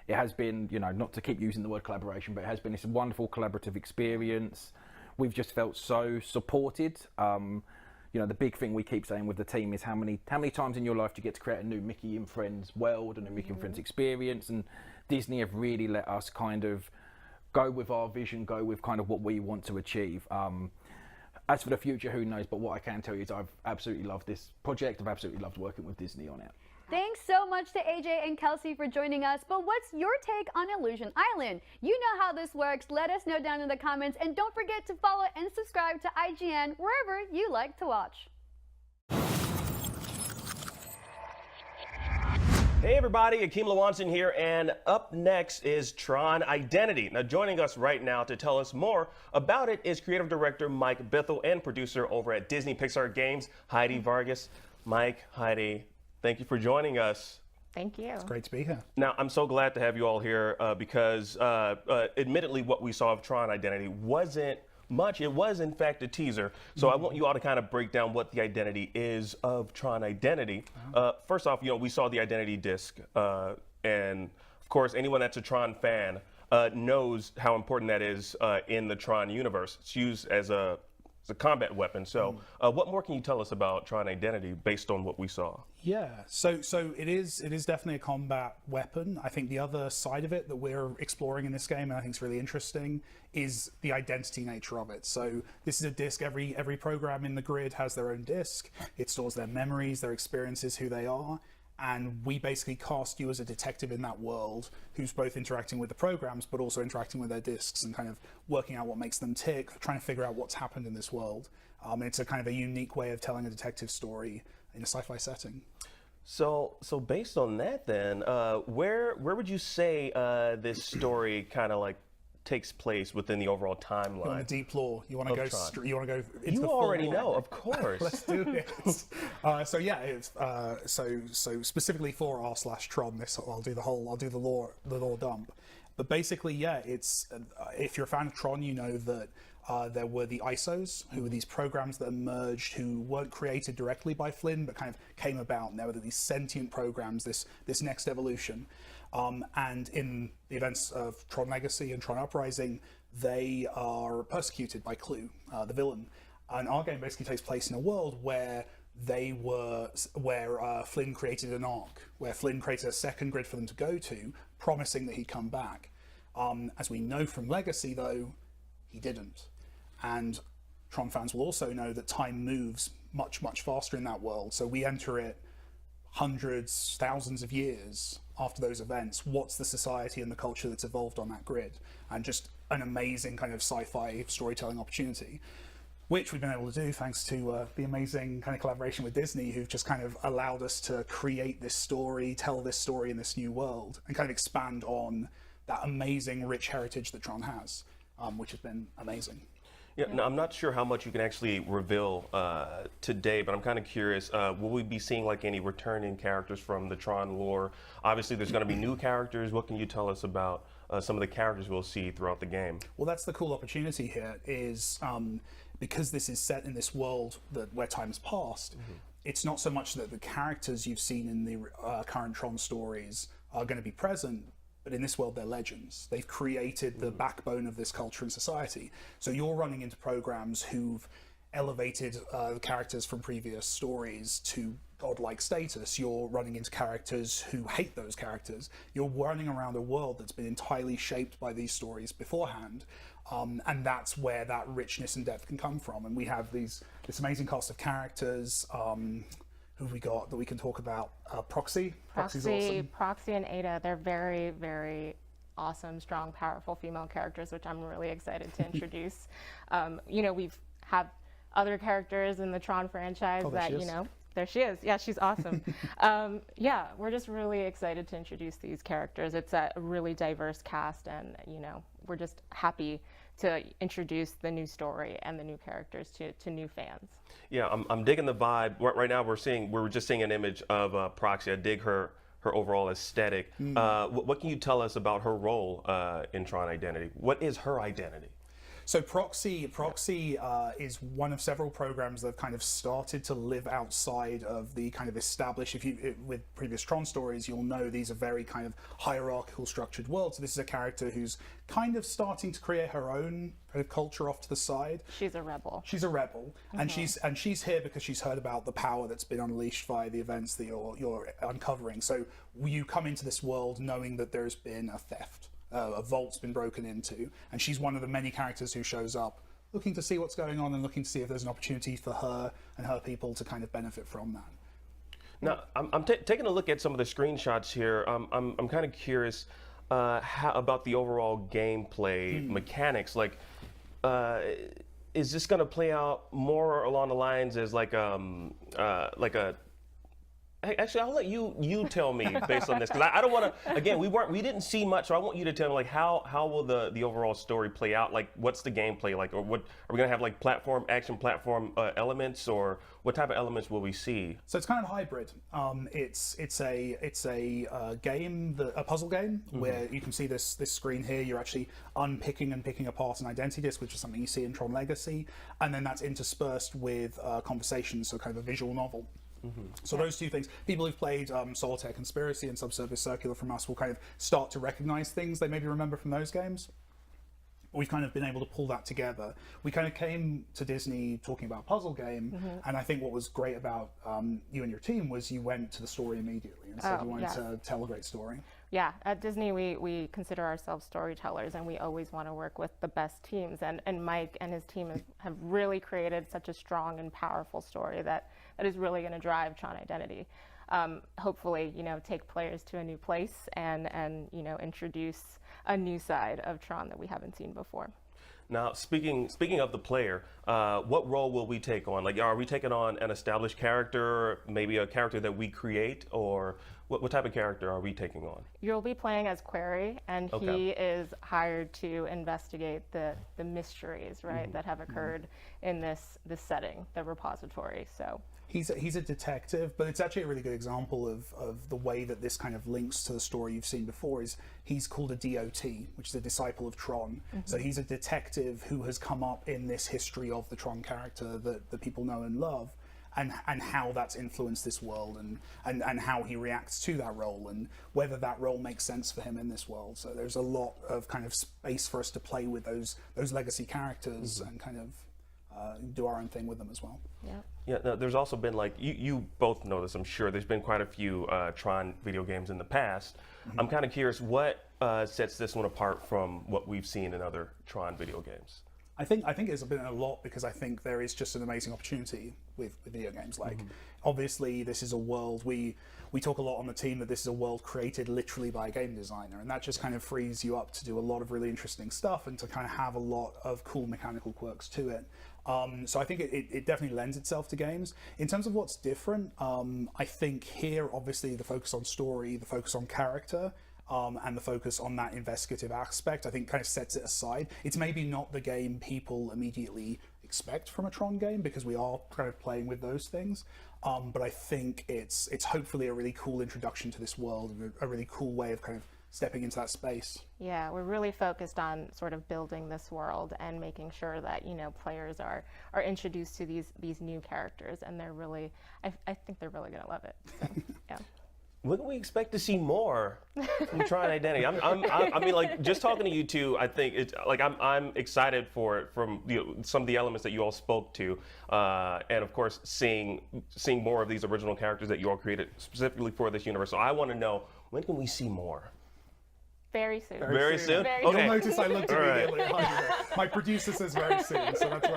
It has been, not to keep using the word collaboration, but it has been this wonderful collaborative experience. We've just felt so supported. The big thing we keep saying with the team is how many times in your life do you get to create a new Mickey and Friends world and a Mickey and Friends experience, and Disney have really let us kind of go with our vision, go with kind of what we want to achieve. As for the future, who knows, but what I can tell you is I've absolutely loved this project. I've absolutely loved working with Disney on it. Thanks so much to AJ and Kelsey for joining us. But what's your take on Illusion Island? You know how this works. Let us know down in the comments. And don't forget to follow and subscribe to IGN wherever you like to watch. Hey everybody, Akeem Lawanson here, and up next is Tron Identity. Now joining us right now to tell us more about it is creative director Mike Bithell and producer over at Disney Pixar Games, Heidi Vargas. Mike, Heidi, thank you for joining us. Thank you. It's great to be here. Now, I'm so glad to have you all here because admittedly what we saw of Tron Identity wasn't much. It was, in fact, a teaser. So I want you all to kind of break down what the identity is of Tron Identity. First off, we saw the Identity disc. And, of course, anyone that's a Tron fan knows how important that is in the Tron universe. It's used as a combat weapon. So what more can you tell us about Tron Identity based on what we saw? Yeah, so it is definitely a combat weapon. I think the other side of it that we're exploring in this game, and I think is really interesting, is the identity nature of it. So this is a disc. Every program in the grid has their own disc. It stores their memories, their experiences, who they are. And we basically cast you as a detective in that world who's both interacting with the programs but also interacting with their discs and kind of working out what makes them tick, trying to figure out what's happened in this world. It's a kind of a unique way of telling a detective story in a sci-fi setting. So based on that then, where would you say this story kind of like takes place within the overal timeline? You want to deep lore. You want to go. You want to go into you the already know, of course. Let's do this. So yeah, it's so specifically for r/Tron. This I'll do the lore dump. But basically, yeah, it's if you're a fan of Tron, you know that there were the ISOs, who were these programs that emerged, who weren't created directly by Flynn, but kind of came about. And there were these sentient programs, this next evolution. And in the events of Tron Legacy and Tron Uprising, they are persecuted by Clue, the villain. And our game basically takes place in a world where Flynn created an arc, where Flynn created a second grid for them to go to, promising that he'd come back. As we know from Legacy, though, he didn't. And Tron fans will also know that time moves much, much faster in that world. So we enter it hundreds, thousands of years after those events. What's the society and the culture that's evolved on that grid? And just an amazing kind of sci-fi storytelling opportunity, which we've been able to do thanks to the amazing kind of collaboration with Disney, who've just kind of allowed us to create this story, tell this story in this new world, and kind of expand on that amazing rich heritage that Tron has, which has been amazing. Yeah, now, I'm not sure how much you can actually reveal today, but I'm kind of curious, will we be seeing like any returning characters from the Tron lore? Obviously, there's going to be new characters. What can you tell us about some of the characters we'll see throughout the game? Well, that's the cool opportunity here, is because this is set in this world where time's passed, it's not so much that the characters you've seen in the current Tron stories are going to be present, but in this world they're legends. They've created the backbone of this culture and society. So you're running into programs who've elevated the characters from previous stories to godlike status. You're running into characters who hate those characters. You're running around a world that's been entirely shaped by these stories beforehand. And that's where that richness and depth can come from. And we have this amazing cast of characters. Who have we got that we can talk about? Proxy. Proxy's awesome. Proxy and Ada, they're very, very awesome, strong, powerful female characters, which I'm really excited to introduce. You know, we've have other characters in the Tron franchise that, you know, there she is. Yeah, she's awesome. Yeah, we're just really excited to introduce these characters. It's a really diverse cast, and, you know, we're just happy to introduce the new story and the new characters to new fans. Yeah, I'm digging the vibe. Right now we're just seeing an image of Proxy. I dig her overall aesthetic. What can you tell us about her role in Tron Identity? What is her identity? So Proxy is one of several programs that have kind of started to live outside of the kind of established, with previous Tron stories, you'll know these are very kind of hierarchical structured worlds. So this is a character who's kind of starting to create her own kind of culture off to the side. She's a rebel. She's a rebel. And she's here because she's heard about the power that's been unleashed by the events that you're uncovering. So you come into this world knowing that there's been a theft. A vault's been broken into, and she's one of the many characters who shows up looking to see what's going on and looking to see if there's an opportunity for her and her people to kind of benefit from that. Now, I'm taking a look at some of the screenshots here. I'm kind of curious about the overall gameplay mechanics. Like, is this going to play out more along the lines as like a actually, I'll let you tell me based on this, because I don't want to. Again, we didn't see much, so I want you to tell me, like, how will the overall story play out? Like, what's the gameplay like, or what are we gonna have, like action platform elements, or what type of elements will we see? So it's kind of hybrid. It's a game, a puzzle game, where you can see this screen here. You're actually unpicking and picking apart an identity disc, which is something you see in Tron Legacy, and then that's interspersed with conversations, so kind of a visual novel. So those two things, people who've played Solitaire Conspiracy and Subsurface Circular from us will kind of start to recognize things they maybe remember from those games. We've kind of been able to pull that together. We kind of came to Disney talking about a puzzle game, and I think what was great about you and your team was you went to the story immediately and said you wanted to tell a great story. Yeah, at Disney we consider ourselves storytellers, and we always want to work with the best teams, and Mike and his team have really created such a strong and powerful story that is really going to drive Tron Identity. Hopefully, you know, take players to a new place and you know, introduce a new side of Tron that we haven't seen before. Now, speaking of the player, what role will we take on? Like, are we taking on an established character, maybe a character that we create, or what type of character are we taking on? You'll be playing as Query, and he is hired to investigate the mysteries, right, that have occurred in this setting, the repository. So. He's a detective, but it's actually a really good example of the way that this kind of links to the story you've seen before. Is he's called a DOT, which is a disciple of Tron. So he's a detective who has come up in this history of the Tron character that people know and love, and how that's influenced this world, and how he reacts to that role, and whether that role makes sense for him in this world. So there's a lot of kind of space for us to play with those legacy characters and kind of do our own thing with them as well. Yeah. Yeah. Now, there's also been, like, you both know this, I'm sure. There's been quite a few Tron video games in the past. I'm kind of curious what sets this one apart from what we've seen in other Tron video games. I think it's been a lot because I think there is just an amazing opportunity with video games. Like, obviously, this is a world we talk a lot on the team that this is a world created literally by a game designer, and that just kind of frees you up to do a lot of really interesting stuff and to kind of have a lot of cool mechanical quirks to it. So I think it definitely lends itself to games. In terms of what's different, I think here, obviously, the focus on story, the focus on character, and the focus on that investigative aspect, I think kind of sets it aside. It's maybe not the game people immediately expect from a Tron game, because we are kind of playing with those things. But I think it's hopefully a really cool introduction to this world, and a really cool way of kind of stepping into that space. Yeah, we're really focused on sort of building this world and making sure that, you know, players are introduced to these new characters, and they're really, I think they're really going to love it. So, yeah. when can we expect to see more from Tron Identity? I mean, like, just talking to you two, I think it's like I'm excited for it from some of the elements that you all spoke to, and of course seeing more of these original characters that you all created specifically for this universe. So I want to know, when can we see more? Very soon. Very soon? Very Okay. You'll notice I looked immediately. Right. My producer says very soon, so that's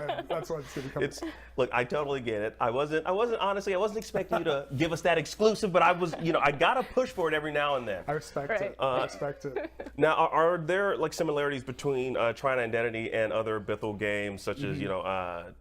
why it's going to come. Look, I totally get it. I wasn't expecting you to give us that exclusive, but I was, I gotta push for it every now and then. I respect it. I respect it. Now, are there like similarities between Tron Identity and other Bithell games, such as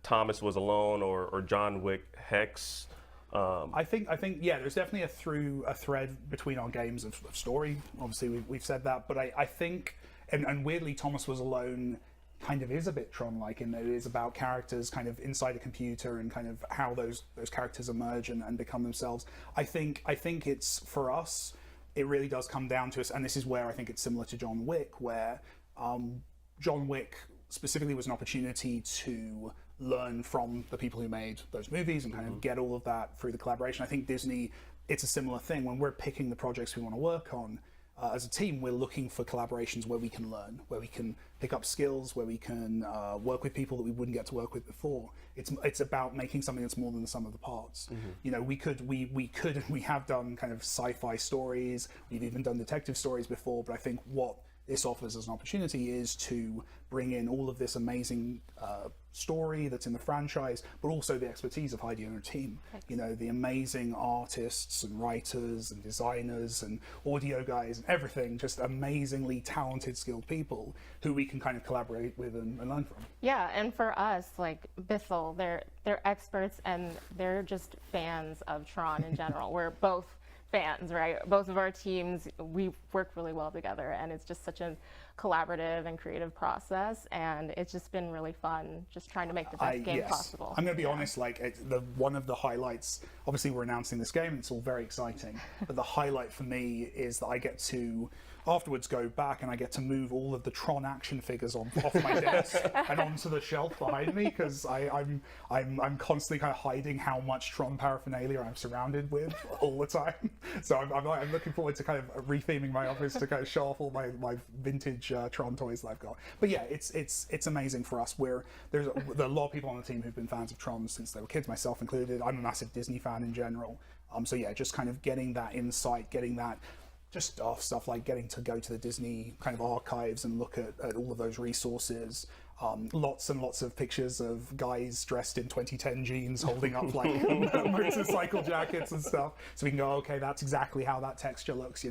Thomas Was Alone or John Wick Hex? I think yeah, there's definitely a thread between our games of story. Obviously, we've said that, but I think, and weirdly, Thomas Was Alone kind of is a bit Tron-like in that it is about characters kind of inside a computer and kind of how those characters emerge and become themselves. I think it's, for us, it really does come down to us, and this is where I think it's similar to John Wick, where John Wick specifically was an opportunity to learn from the people who made those movies and kind of get all of that through the collaboration. I think Disney, it's a similar thing. When we're picking the projects we want to work on, as a team, we're looking for collaborations where we can learn, where we can pick up skills, where we can work with people that we wouldn't get to work with before. It's about making something that's more than the sum of the parts. We have done kind of sci-fi stories, we've even done detective stories before, but I think what this offers as an opportunity is to bring in all of this amazing story that's in the franchise, but also the expertise of Heidi and her team. The amazing artists and writers and designers and audio guys and everything, just amazingly talented, skilled people who we can kind of collaborate with and learn from. Yeah, and for us, like Bithell, they're experts and they're just fans of Tron in general. We're both fans, right? Both of our teams, we work really well together, and it's just such a collaborative and creative process, and it's just been really fun just trying to make the best game possible. I'm going to be honest, like one of the highlights, obviously we're announcing this game and it's all very exciting, but the highlight for me is that I get to afterwards go back and I get to move all of the Tron action figures off my desk and onto the shelf behind me, because I'm constantly kind of hiding how much Tron paraphernalia I'm surrounded with all the time. So I'm looking forward to kind of retheming my office to kind of show off all my vintage Tron toys that I've got. But yeah, it's amazing for us. There are a lot of people on the team who've been fans of Tron since they were kids, myself included. I'm a massive Disney fan in general. So yeah, just kind of getting that insight, getting that just stuff like getting to go to the Disney kind of archives and look at all of those resources. Lots and lots of pictures of guys dressed in 2010 jeans holding up like motorcycle jackets and stuff. So we can go, okay, that's exactly how that texture looks,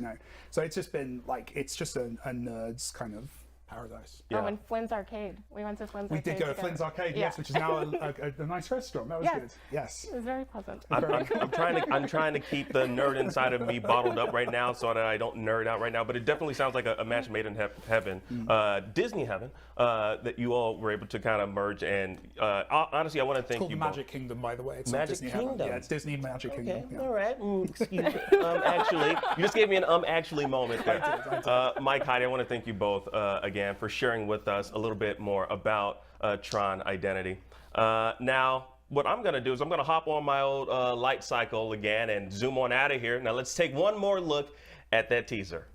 So it's just been like, it's just a nerd's kind of paradise. Yeah. Oh, and Flynn's Arcade. We went to Flynn's Arcade. We did go to Flynn's Arcade, yes, which is now a nice restaurant. That was good. Yes. It was very pleasant. I'm trying to keep the nerd inside of me bottled up right now so that I don't nerd out right now. But it definitely sounds like a match made in heaven, Disney heaven, that you all were able to kind of merge. And honestly, I want to thank you. It's called the Magic Kingdom, by the way. It's Magic Disney Kingdom. Heaven. Yeah, it's Disney Magic Kingdom. Okay, all right. Excuse me. Actually, you just gave me an actually moment there. I did. Mike, Heidi, I want to thank you both again for sharing with us a little bit more about Tron Identity. Now, what I'm going to do is I'm going to hop on my old light cycle again and zoom on out of here. Now, let's take one more look at that teaser.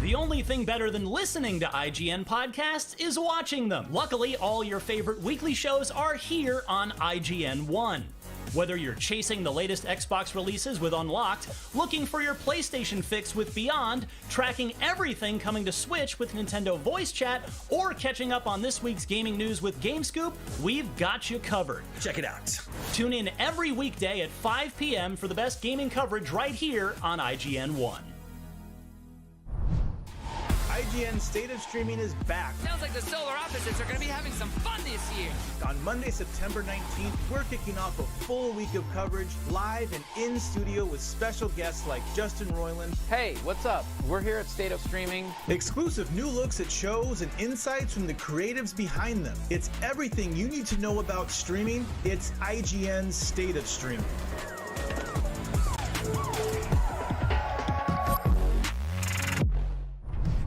The only thing better than listening to IGN podcasts is watching them. Luckily, all your favorite weekly shows are here on IGN One. Whether you're chasing the latest Xbox releases with Unlocked, looking for your PlayStation fix with Beyond, tracking everything coming to Switch with Nintendo Voice Chat, or catching up on this week's gaming news with GameScoop, we've got you covered. Check it out. Tune in every weekday at 5 p.m. for the best gaming coverage right here on IGN One. IGN State of Streaming is back. Sounds like the solar opposites are going to be having some fun this year. On Monday, September 19th, we're kicking off a full week of coverage, live and in studio with special guests like Justin Roiland. Hey, what's up? We're here at State of Streaming. Exclusive new looks at shows and insights from the creatives behind them. It's everything you need to know about streaming. It's IGN's State of Streaming.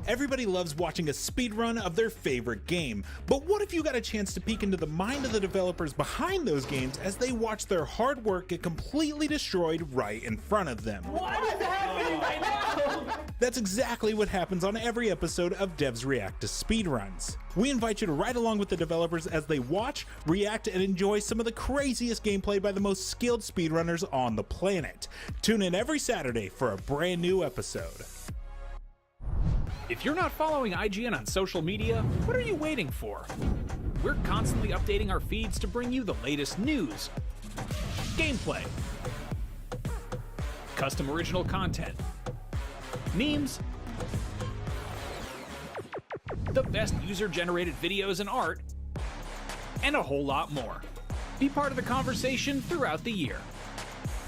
Everybody loves watching a speedrun of their favorite game, but what if you got a chance to peek into the mind of the developers behind those games as they watch their hard work get completely destroyed right in front of them? What is happening right now? That's exactly what happens on every episode of Devs React to Speedruns. We invite you to ride along with the developers as they watch, react, and enjoy some of the craziest gameplay by the most skilled speedrunners on the planet. Tune in every Saturday for a brand new episode. If you're not following IGN on social media, what are you waiting for? We're constantly updating our feeds to bring you the latest news, gameplay, custom original content, memes, the best user-generated videos and art, and a whole lot more. Be part of the conversation throughout the year.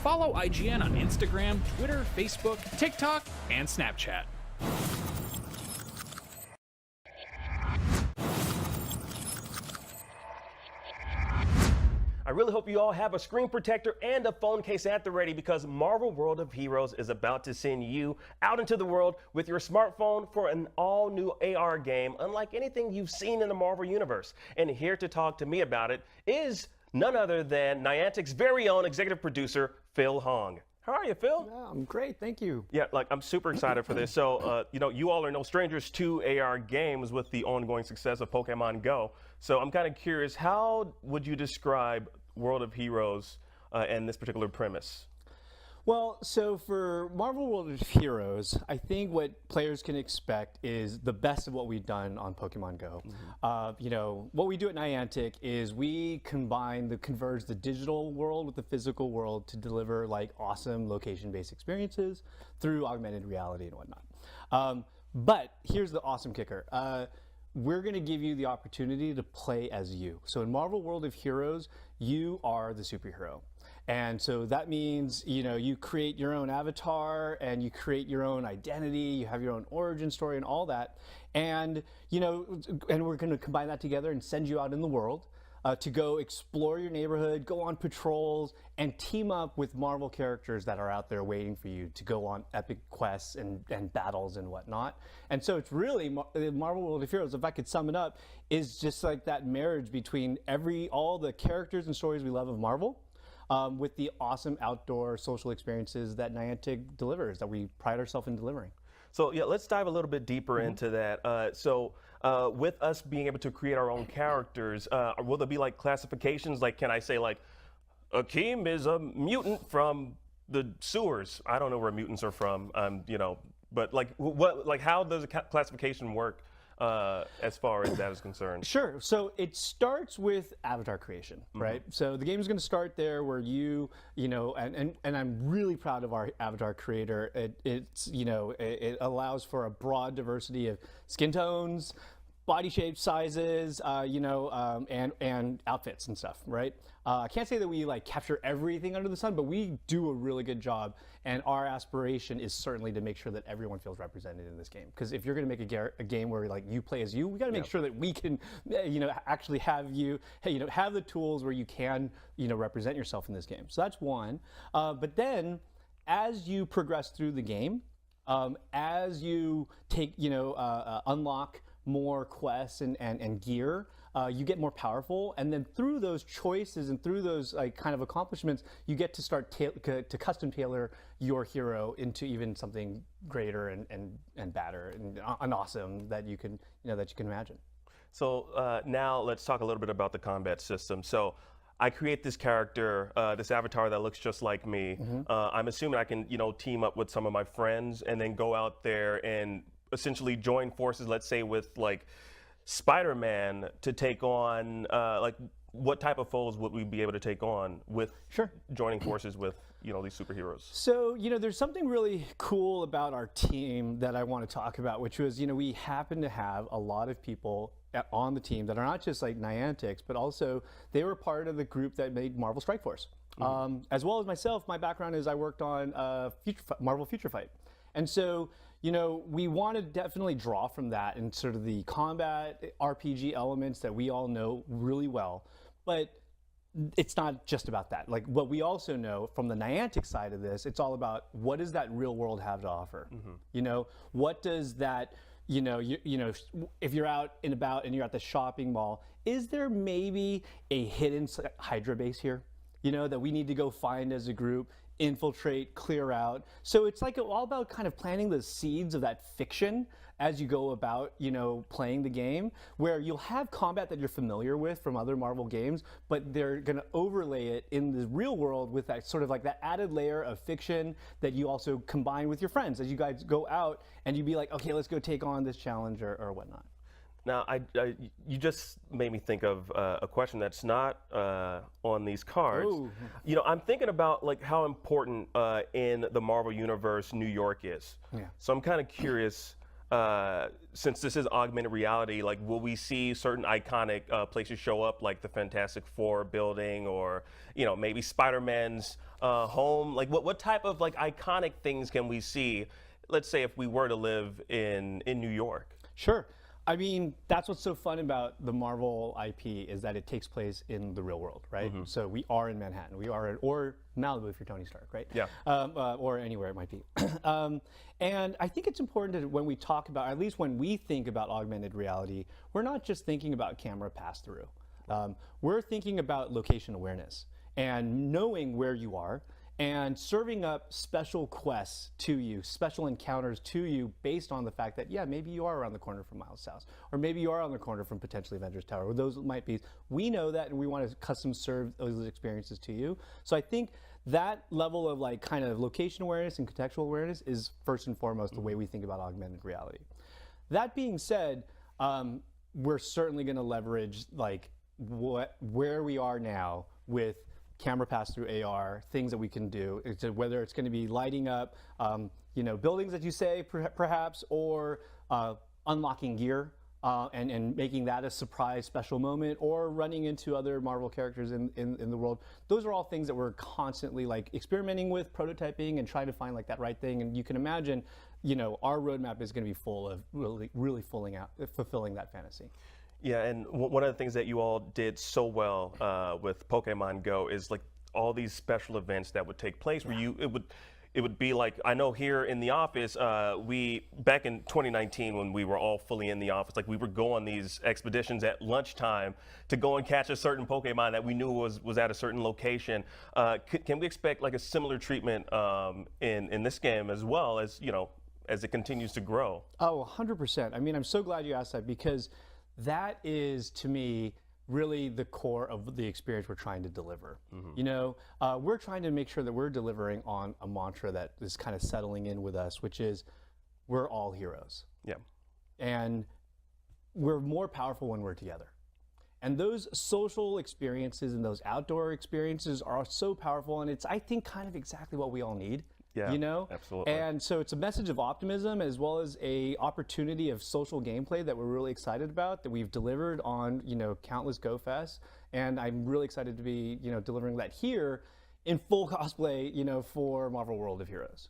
Follow IGN on Instagram, Twitter, Facebook, TikTok, and Snapchat. I really hope you all have a screen protector and a phone case at the ready, because Marvel World of Heroes is about to send you out into the world with your smartphone for an all-new AR game unlike anything you've seen in the Marvel Universe. And here to talk to me about it is none other than Niantic's very own executive producer, Phil Hong. How are you, Phil? Yeah, I'm great, thank you. Yeah, I'm super excited for this. So, you all are no strangers to AR games with the ongoing success of Pokemon Go. So I'm kind of curious, how would you describe World of Heroes and this particular premise? Well, so for Marvel World of Heroes, I think what players can expect is the best of what we've done on Pokemon Go. What we do at Niantic is we converge the digital world with the physical world to deliver like awesome location-based experiences through augmented reality and whatnot. But here's the awesome kicker. We're going to give you the opportunity to play as you. So in Marvel World of Heroes, you are the superhero. And so that means, you create your own avatar and you create your own identity, you have your own origin story and all that. And, and we're going to combine that together and send you out in the world to go explore your neighborhood, go on patrols, and team up with Marvel characters that are out there waiting for you to go on epic quests and battles and whatnot. And so it's really, Marvel World of Heroes, if I could sum it up, is just like that marriage between all the characters and stories we love of Marvel, with the awesome outdoor social experiences that Niantic delivers, that we pride ourselves in delivering. So yeah, let's dive a little bit deeper into that. With us being able to create our own characters, will there be like classifications? Like, can I say like, Akeem is a mutant from the sewers? I don't know where mutants are from, but like how does a classification work? As far as that is concerned? Sure. So it starts with avatar creation, right? So the game is going to start there where and I'm really proud of our avatar creator. It allows for a broad diversity of skin tones, body shapes, sizes, and outfits and stuff, right? I can't say that we capture everything under the sun, but we do a really good job. And our aspiration is certainly to make sure that everyone feels represented in this game. Because if you're going to make a game where you play as you, we got to make sure that we can, actually have you, have the tools where you can, represent yourself in this game. So that's one. But then, as you progress through the game, as you take, unlock more quests and gear, you get more powerful, and then through those choices and through those kind of accomplishments, you get to start to custom tailor your hero into even something greater and badder and awesome that you can imagine. So now let's talk a little bit about the combat system. So I create this character, this avatar that looks just like me. I'm assuming I can team up with some of my friends and then go out there and essentially join forces, let's say with Spider-Man, to take on what type of foes would we be able to take on with joining forces with? these superheroes? So, there's something really cool about our team that I want to talk about, which was, we happen to have a lot of people on the team that are not just like Niantics, but also they were part of the group that made Marvel Strike Force. As well as myself, my background is I worked on Marvel Future Fight. And so, we want to definitely draw from that and sort of the combat RPG elements that we all know really well. But it's not just about that. Like what we also know from the Niantic side of this, it's all about what does that real world have to offer? What does that, if you're out and about and you're at the shopping mall, is there maybe a hidden Hydra base here, that we need to go find as a group, infiltrate, clear out? So it's like all about kind of planting the seeds of that fiction as you go about, playing the game, where you'll have combat that you're familiar with from other Marvel games, but they're going to overlay it in the real world with that sort of like that added layer of fiction that you also combine with your friends as you guys go out and you be like, okay, let's go take on this challenge or whatnot. Now, you just made me think of a question that's not on these cards. Ooh. I'm thinking about like how important in the Marvel Universe New York is. Yeah. So I'm kind of curious, since this is augmented reality, like will we see certain iconic places show up, like the Fantastic Four building, or maybe Spider-Man's home? Like what type of like iconic things can we see? Let's say if we were to live in New York. Sure. I mean, that's what's so fun about the Marvel IP is that it takes place in the real world, right? So we are in Manhattan, or Malibu if you're Tony Stark, right? Yeah. Or anywhere it might be. And I think it's important that when we talk about, at least when we think about augmented reality, we're not just thinking about camera pass-through. We're thinking about location awareness and knowing where you are, and serving up special quests to you, special encounters to you based on the fact that, yeah, maybe you are around the corner from Miles' house, or maybe you are on the corner from potentially Avengers Tower, or those might be. We know that, and we want to custom serve those experiences to you. So I think that level of like kind of location awareness and contextual awareness is first and foremost the way we think about augmented reality. That being said, we're certainly going to leverage like where we are now with camera pass-through AR, things that we can do, whether it's going to be lighting up, buildings that you say, perhaps, or unlocking gear and making that a surprise special moment, or running into other Marvel characters in the world. Those are all things that we're constantly like experimenting with, prototyping, and trying to find like that right thing. And you can imagine, our roadmap is going to be full of really fulfilling that fantasy. Yeah, and one of the things that you all did so well with Pokemon Go is like all these special events that would take place where it would be like, I know here in the office, we back in 2019 when we were all fully in the office, like we would go on these expeditions at lunchtime to go and catch a certain Pokemon that we knew was at a certain location. Can we expect like a similar treatment in this game as well as as it continues to grow? Oh, 100%. I mean, I'm so glad you asked that, because that is, to me, really the core of the experience we're trying to deliver. We're trying to make sure that we're delivering on a mantra that is kind of settling in with us, which is we're all heroes. Yeah. And we're more powerful when we're together. And those social experiences and those outdoor experiences are so powerful, and it's, I think, kind of exactly what we all need. Yeah, absolutely. And so it's a message of optimism as well as a opportunity of social gameplay that we're really excited about, that we've delivered on, countless Go Fests. And I'm really excited to be, delivering that here in full cosplay, for Marvel World of Heroes.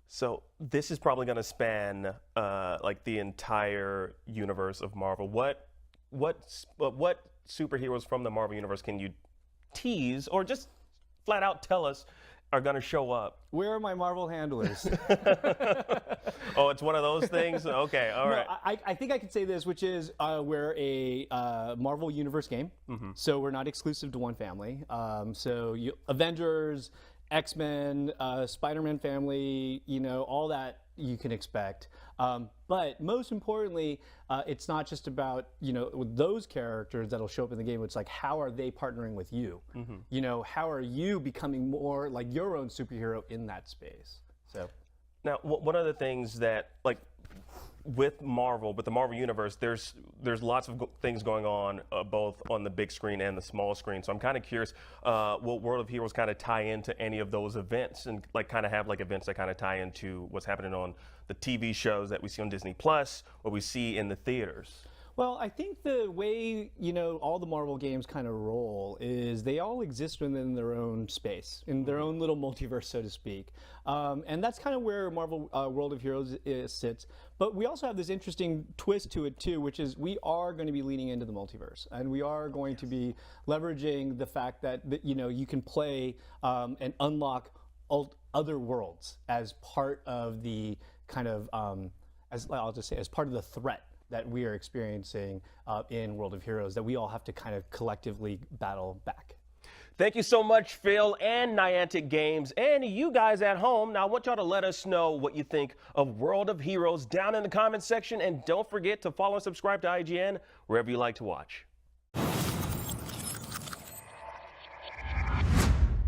So this is probably going to span like the entire universe of Marvel. What superheroes from the Marvel universe can you tease, or just flat out tell us are going to show up? Where are my Marvel handlers? Oh, it's one of those things? Okay, all right. I think I can say this, which is we're a Marvel Universe game, so we're not exclusive to one family. Avengers, X-Men, Spider-Man family, all that you can expect. But most importantly, it's not just about, with those characters that'll show up in the game. It's like, how are they partnering with you? How are you becoming more like your own superhero in that space? So now, one of the things that, like, with Marvel, with the Marvel Universe, there's lots of things going on both on the big screen and the small screen. So I'm kind of curious, will World of Heroes kind of tie into any of those events and like kind of have like events that kind of tie into what's happening on the TV shows that we see on Disney Plus, what we see in the theaters? Well, I think the way, all the Marvel games kind of roll is they all exist within their own space, in their own little multiverse, so to speak. And that's kind of where Marvel World of Heroes sits. But we also have this interesting twist to it, too, which is we are going to be leaning into the multiverse. And we are going to be leveraging the fact that, you can play and unlock other worlds as part of the kind of, I'll just say, as part of the threat that we are experiencing in World of Heroes that we all have to kind of collectively battle back. Thank you so much, Phil and Niantic Games, and you guys at home. Now, I want y'all to let us know what you think of World of Heroes down in the comments section, and don't forget to follow and subscribe to IGN wherever you like to watch.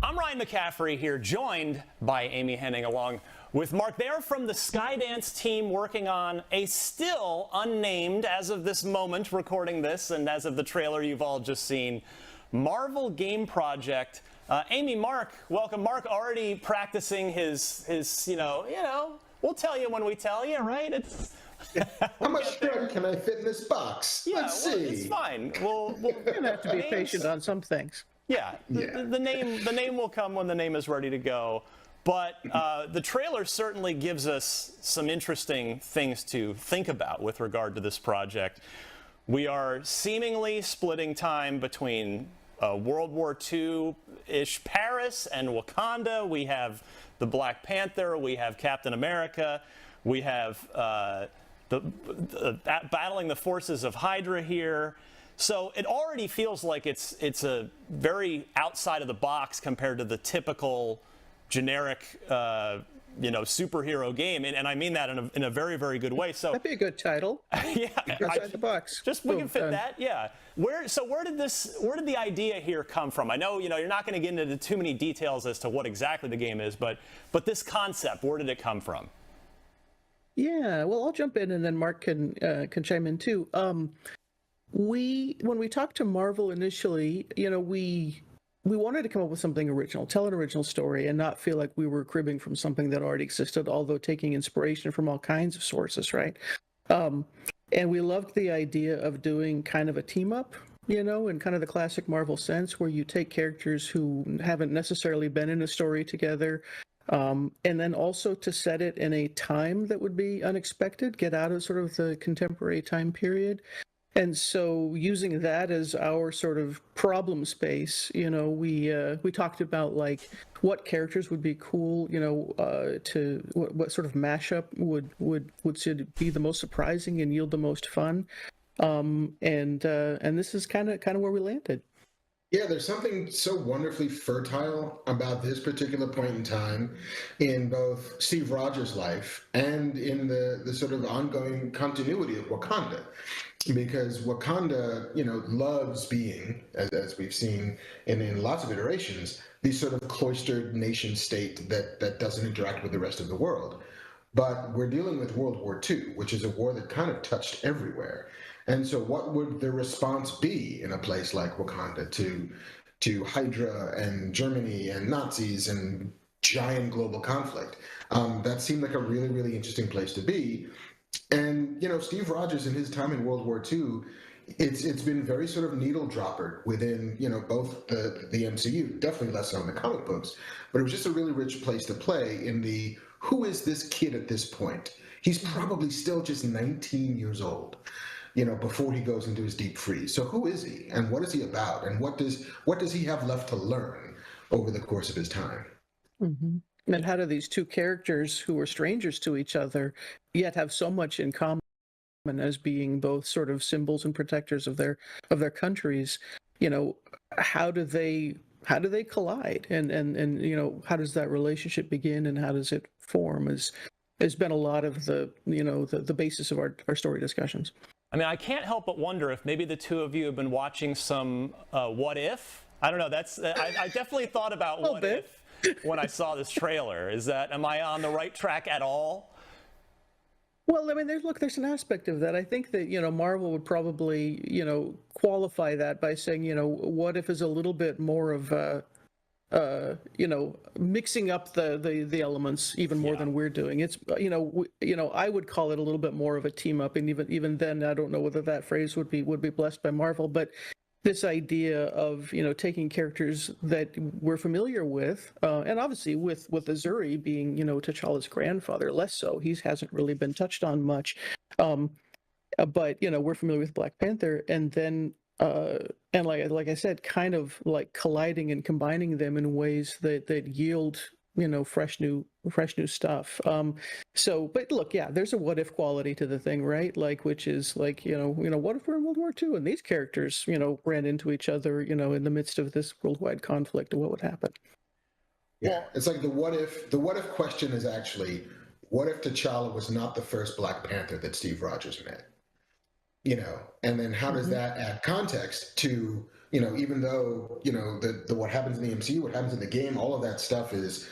I'm Ryan McCaffrey here, joined by Amy Henning along with Mark. They're from the Skydance team working on a still unnamed, as of this moment, recording this, and as of the trailer you've all just seen, Marvel game project. Amy, Mark, welcome. Mark already practicing his we'll tell you when we tell you, right? It's how much dirt can I fit in this box? Yeah, Let's see. It's fine. We're gonna have to be patient on some things. Yeah, the name will come when the name is ready to go. But the trailer certainly gives us some interesting things to think about with regard to this project. We are seemingly splitting time between World War II-ish Paris and Wakanda. We have the Black Panther. We have Captain America. We have battling the forces of Hydra here. So it already feels like it's a very outside of the box compared to the typical generic superhero game, and I mean that in a very, very good way. So that'd be a good title. Yeah, outside the box. We can fit that. Yeah. Where did the idea here come from? I know you're not going to get into too many details as to what exactly the game is, but this concept, where did it come from? Yeah, well, I'll jump in and then Mark can chime in too. When we talked to Marvel initially, we wanted to come up with something original, tell an original story, and not feel like we were cribbing from something that already existed, although taking inspiration from all kinds of sources, right? And we loved the idea of doing kind of a team up, in kind of the classic Marvel sense, where you take characters who haven't necessarily been in a story together, and then also to set it in a time that would be unexpected, get out of sort of the contemporary time period. And so using that as our sort of problem space, we talked about like what characters would be cool, to what sort of mashup would be the most surprising and yield the most fun. And this is kind of where we landed. Yeah, there's something so wonderfully fertile about this particular point in time in both Steve Rogers' life and in the sort of ongoing continuity of Wakanda. Because Wakanda, loves being, as we've seen in lots of iterations, the sort of cloistered nation state that doesn't interact with the rest of the world. But we're dealing with World War II, which is a war that kind of touched everywhere. And so what would the response be in a place like Wakanda to Hydra and Germany and Nazis and giant global conflict? That seemed like a really, really interesting place to be. And, Steve Rogers in his time in World War II, it's been very sort of needle dropper within, both the MCU, definitely less so in the comic books, but it was just a really rich place to play in the, who is this kid at this point? He's probably still just 19 years old, before he goes into his deep freeze. So who is he and what is he about? And what does he have left to learn over the course of his time? Mm-hmm. And how do these two characters who are strangers to each other yet have so much in common as being both sort of symbols and protectors of their countries? How do they collide? And how does that relationship begin and how does it form? Has been a lot of the basis of our story discussions. I mean, I can't help but wonder if maybe the two of you have been watching some What If? I don't know. I definitely thought about What If when I saw this trailer. Am I on the right track at all? Well, I mean, there's an aspect of that. I think that, Marvel would probably, qualify that by saying, what if is a little bit more of mixing up the elements even more than we're doing. It's, I would call it a little bit more of a team up, and even then, I don't know whether that phrase would be blessed by Marvel, but this idea of taking characters that we're familiar with, and obviously with Azuri being T'Challa's grandfather, less so. He hasn't really been touched on much, but we're familiar with Black Panther, and then and like I said, kind of like colliding and combining them in ways that yield fresh new stuff. But look, yeah, there's a what if quality to the thing, right? Like, which is like, what if we're in World War II and these characters, ran into each other, in the midst of this worldwide conflict, and what would happen? Yeah, it's like the what if question is actually, what if T'Challa was not the first Black Panther that Steve Rogers met? And then how does that add context to, even though, the what happens in the MCU, what happens in the game, all of that stuff is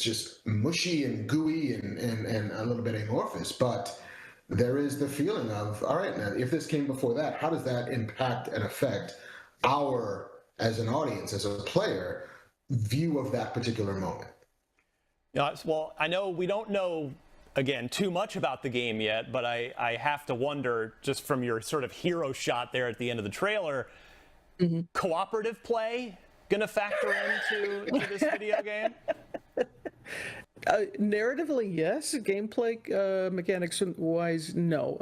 just mushy and gooey and a little bit amorphous, but there is the feeling of, all right, now, if this came before that, how does that impact and affect our, as an audience, as a player, view of that particular moment? Well, I know we don't know, again, too much about the game yet, but I have to wonder, just from your sort of hero shot there at the end of the trailer, cooperative play going to factor into this video game? Narratively, yes. Gameplay mechanics wise, no.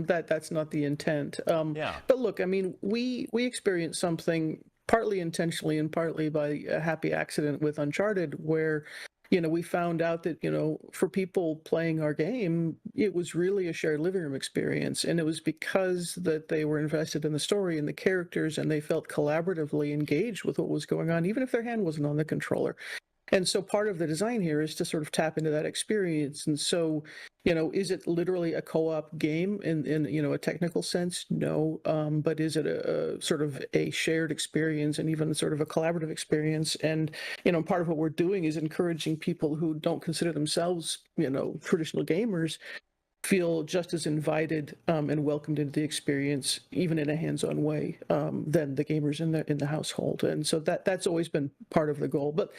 That's not the intent. But look, I mean, we experienced something partly intentionally and partly by a happy accident with Uncharted, where we found out that, for people playing our game, it was really a shared living room experience. And it was because that they were invested in the story and the characters, and they felt collaboratively engaged with what was going on, even if their hand wasn't on the controller. And so part of the design here is to sort of tap into that experience. And so, is it literally a co-op game in a technical sense? No. But is it a sort of a shared experience and even sort of a collaborative experience? And, part of what we're doing is encouraging people who don't consider themselves, traditional gamers, feel just as invited and welcomed into the experience, even in a hands-on way, than the gamers in the household. And so that's always been part of the goal. But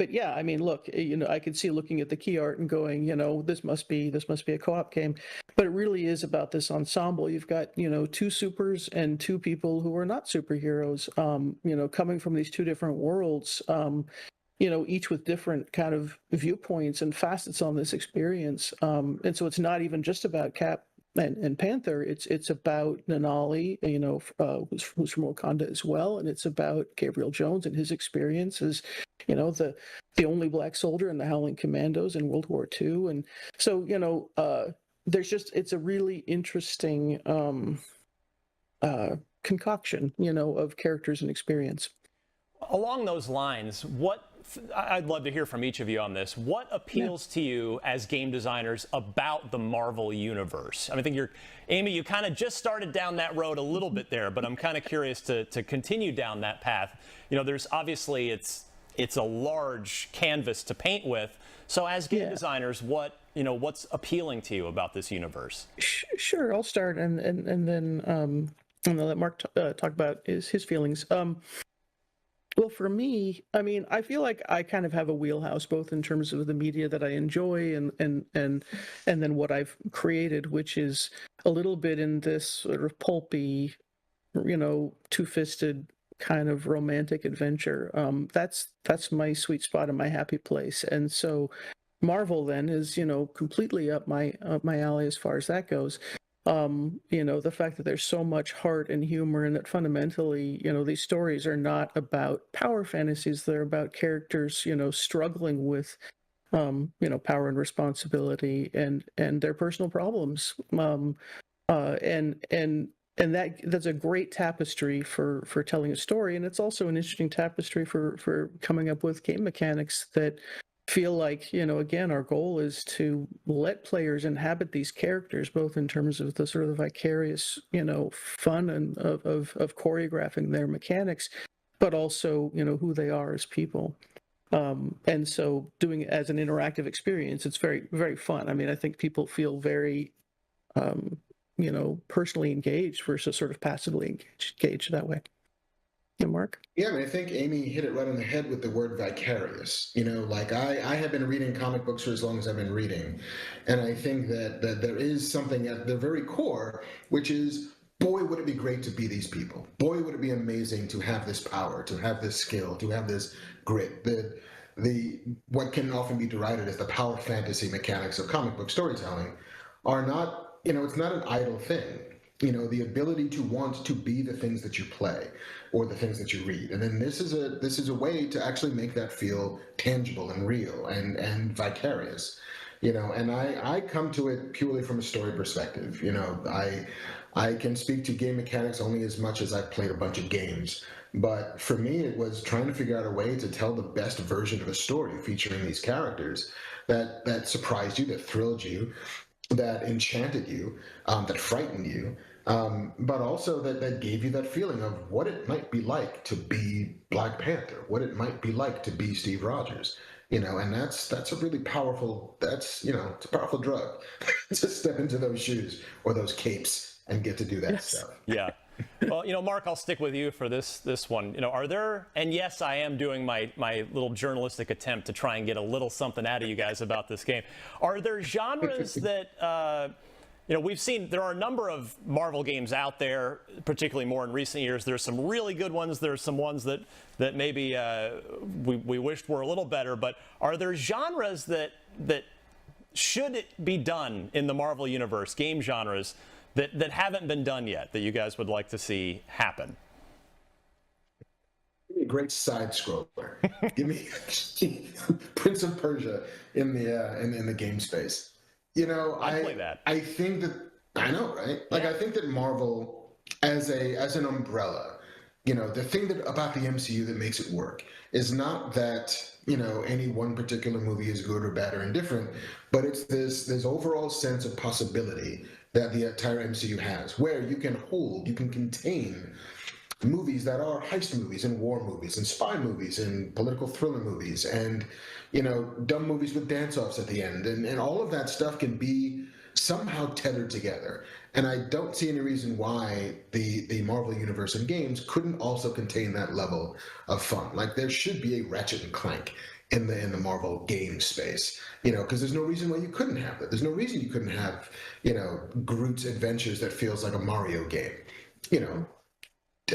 yeah, I mean, look, I could see looking at the key art and going, this must be a co-op game, but it really is about this ensemble. You've got, two supers and two people who are not superheroes, coming from these two different worlds, each with different kind of viewpoints and facets on this experience. And so it's not even just about Cap and Panther. It's about Nanali, who's from Wakanda as well, and it's about Gabriel Jones and his experience as, the only black soldier in the Howling Commandos in World War II. And so, it's a really interesting concoction, of characters and experience. Along those lines, I'd love to hear from each of you on this. What appeals to you as game designers about the Marvel Universe? I think Amy, you kind of just started down that road a little bit there, but I'm kind of curious to continue down that path. There's obviously, it's a large canvas to paint with. So as game designers, what's appealing to you about this universe? Sure, I'll start and then I'll let Mark talk about his feelings. Well, for me, I mean, I feel like I kind of have a wheelhouse, both in terms of the media that I enjoy and then what I've created, which is a little bit in this sort of pulpy, two-fisted kind of romantic adventure. That's my sweet spot and my happy place. And so Marvel then is, completely up my alley as far as that goes. The fact that there's so much heart and humor, and that fundamentally, these stories are not about power fantasies. They're about characters, struggling with, power and responsibility and their personal problems. And that's a great tapestry for telling a story. And it's also an interesting tapestry for coming up with game mechanics that feel like, again, our goal is to let players inhabit these characters, both in terms of the sort of vicarious, fun and of choreographing their mechanics, but also, who they are as people. And so doing it as an interactive experience, it's very, very fun. I mean, I think people feel very, personally engaged versus sort of passively engaged that way. Yeah, Mark? Yeah, I mean, I think Amy hit it right on the head with the word vicarious. Like I have been reading comic books for as long as I've been reading. And I think that there is something at the very core, which is, boy, would it be great to be these people. Boy, would it be amazing to have this power, to have this skill, to have this grit. The what can often be derided as the power fantasy mechanics of comic book storytelling are not, it's not an idle thing. The ability to want to be the things that you play or the things that you read. And then this is a way to actually make that feel tangible and real and vicarious. And I come to it purely from a story perspective. I can speak to game mechanics only as much as I've played a bunch of games. But for me, it was trying to figure out a way to tell the best version of a story featuring these characters that surprised you, that thrilled you, that enchanted you, that frightened you, but also that gave you that feeling of what it might be like to be Black Panther, what it might be like to be Steve Rogers. And that's a really powerful, it's a powerful drug to step into those shoes or those capes and get to do that stuff. Yeah. Well, Mark, I'll stick with you for this one. Are there, and yes, I am doing my little journalistic attempt to try and get a little something out of you guys about this game. Are there genres that, we've seen, there are a number of Marvel games out there, particularly more in recent years. There's some really good ones. There's some ones that maybe we wished were a little better. But are there genres that should be done in the Marvel universe, game genres, that haven't been done yet, that you guys would like to see happen? Give me a great side scroller. Give me Prince of Persia in the game space. I play that. I think that I know, right? Like, I think that Marvel as an umbrella, the thing about the MCU that makes it work is not that any one particular movie is good or bad or indifferent, but it's this overall sense of possibility that the entire MCU has, where you can contain movies that are heist movies and war movies and spy movies and political thriller movies and dumb movies with dance-offs at the end, and all of that stuff can be somehow tethered together. And I don't see any reason why the Marvel Universe and games couldn't also contain that level of fun. Like, there should be a Ratchet and Clank in the Marvel game space, because there's no reason why you couldn't have that. There's no reason you couldn't have, Groot's Adventures that feels like a Mario game.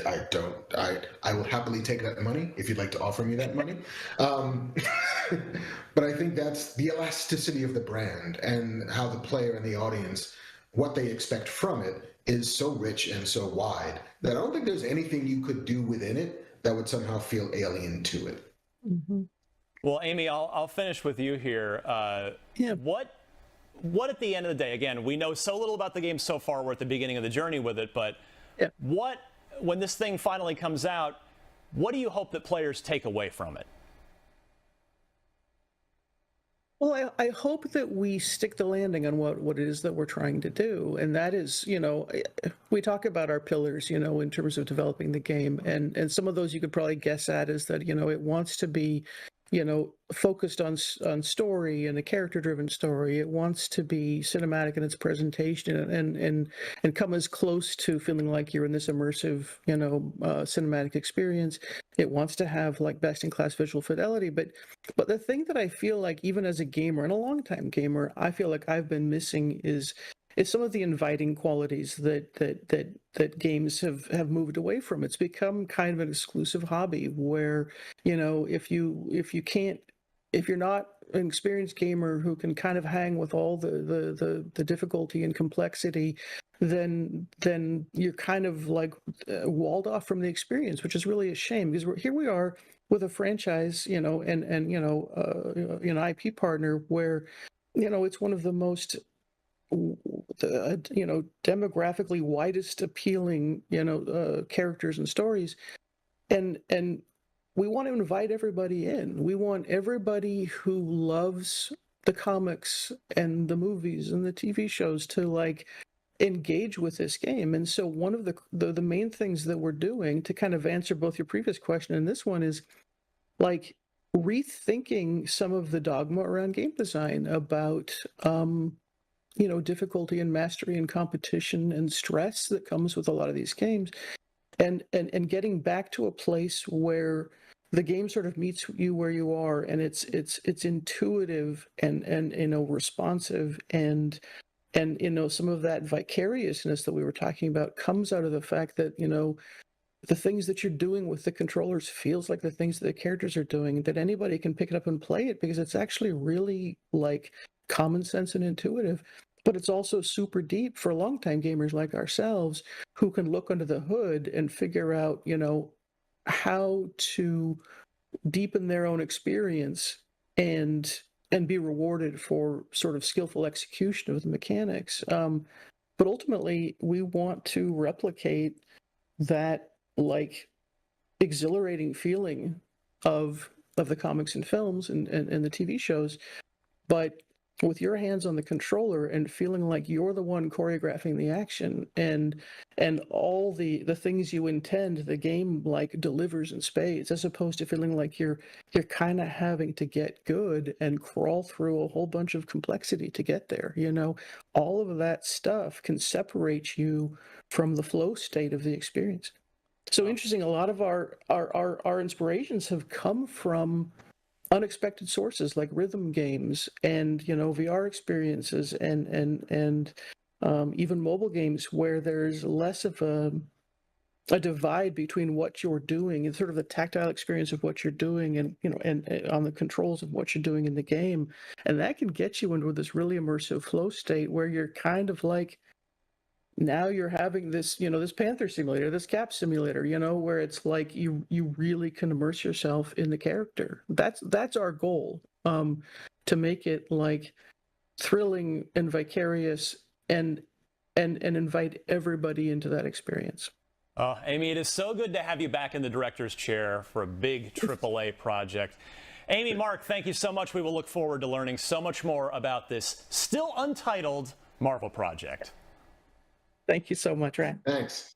I will happily take that money if you'd like to offer me that money. But I think that's the elasticity of the brand and how the player and the audience, what they expect from it, is so rich and so wide that I don't think there's anything you could do within it that would somehow feel alien to it. Mm-hmm. Well, Amy, I'll finish with you here. What at the end of the day, again, we know so little about the game so far, we're at the beginning of the journey with it, but when this thing finally comes out, what do you hope that players take away from it? Well, I hope that we stick the landing on what it is that we're trying to do. And that is, we talk about our pillars, in terms of developing the game. And some of those you could probably guess at is that, it wants to be, focused on story and a character-driven story. It wants to be cinematic in its presentation and come as close to feeling like you're in this immersive, cinematic experience. It wants to have like best-in-class visual fidelity. But the thing that I feel like, even as a gamer and a long-time gamer, I feel like I've been missing is some of the inviting qualities that games have moved away from. It's become kind of an exclusive hobby where, if you're not an experienced gamer who can kind of hang with all the difficulty and complexity, then you're kind of like walled off from the experience, which is really a shame, because here we are with a franchise, and an IP partner where, it's one of the most demographically widest appealing characters and stories, and we want to invite everybody in. We want everybody who loves the comics and the movies and the TV shows to like engage with this game. And so one of the main things that we're doing to kind of answer both your previous question and this one is like, rethinking some of the dogma around game design about difficulty and mastery and competition and stress that comes with a lot of these games, and getting back to a place where the game sort of meets you where you are, and it's intuitive and responsive, and some of that vicariousness that we were talking about comes out of the fact that the things that you're doing with the controllers feels like the things that the characters are doing, that anybody can pick it up and play it because it's actually really like common sense and intuitive. But it's also super deep for longtime gamers like ourselves who can look under the hood and figure out, how to deepen their own experience and be rewarded for sort of skillful execution of the mechanics. But ultimately, we want to replicate that like exhilarating feeling of the comics and films and the TV shows, but with your hands on the controller and feeling like you're the one choreographing the action and all the things you intend, the game like delivers in spades, as opposed to feeling like you're kind of having to get good and crawl through a whole bunch of complexity to get there. All of that stuff can separate you from the flow state of the experience. So interesting, a lot of our inspirations have come from unexpected sources like rhythm games and VR experiences and even mobile games where there's less of a divide between what you're doing and sort of the tactile experience of what you're doing and on the controls of what you're doing in the game, and that can get you into this really immersive flow state where you're kind of like, now you're having this, this Panther simulator, this Cap simulator, where it's like you really can immerse yourself in the character. That's our goal, to make it like thrilling and vicarious and invite everybody into that experience. Amy, it is so good to have you back in the director's chair for a big AAA project. Amy, Mark, thank you so much. We will look forward to learning so much more about this still untitled Marvel project. Thank you so much, Ryan. Thanks.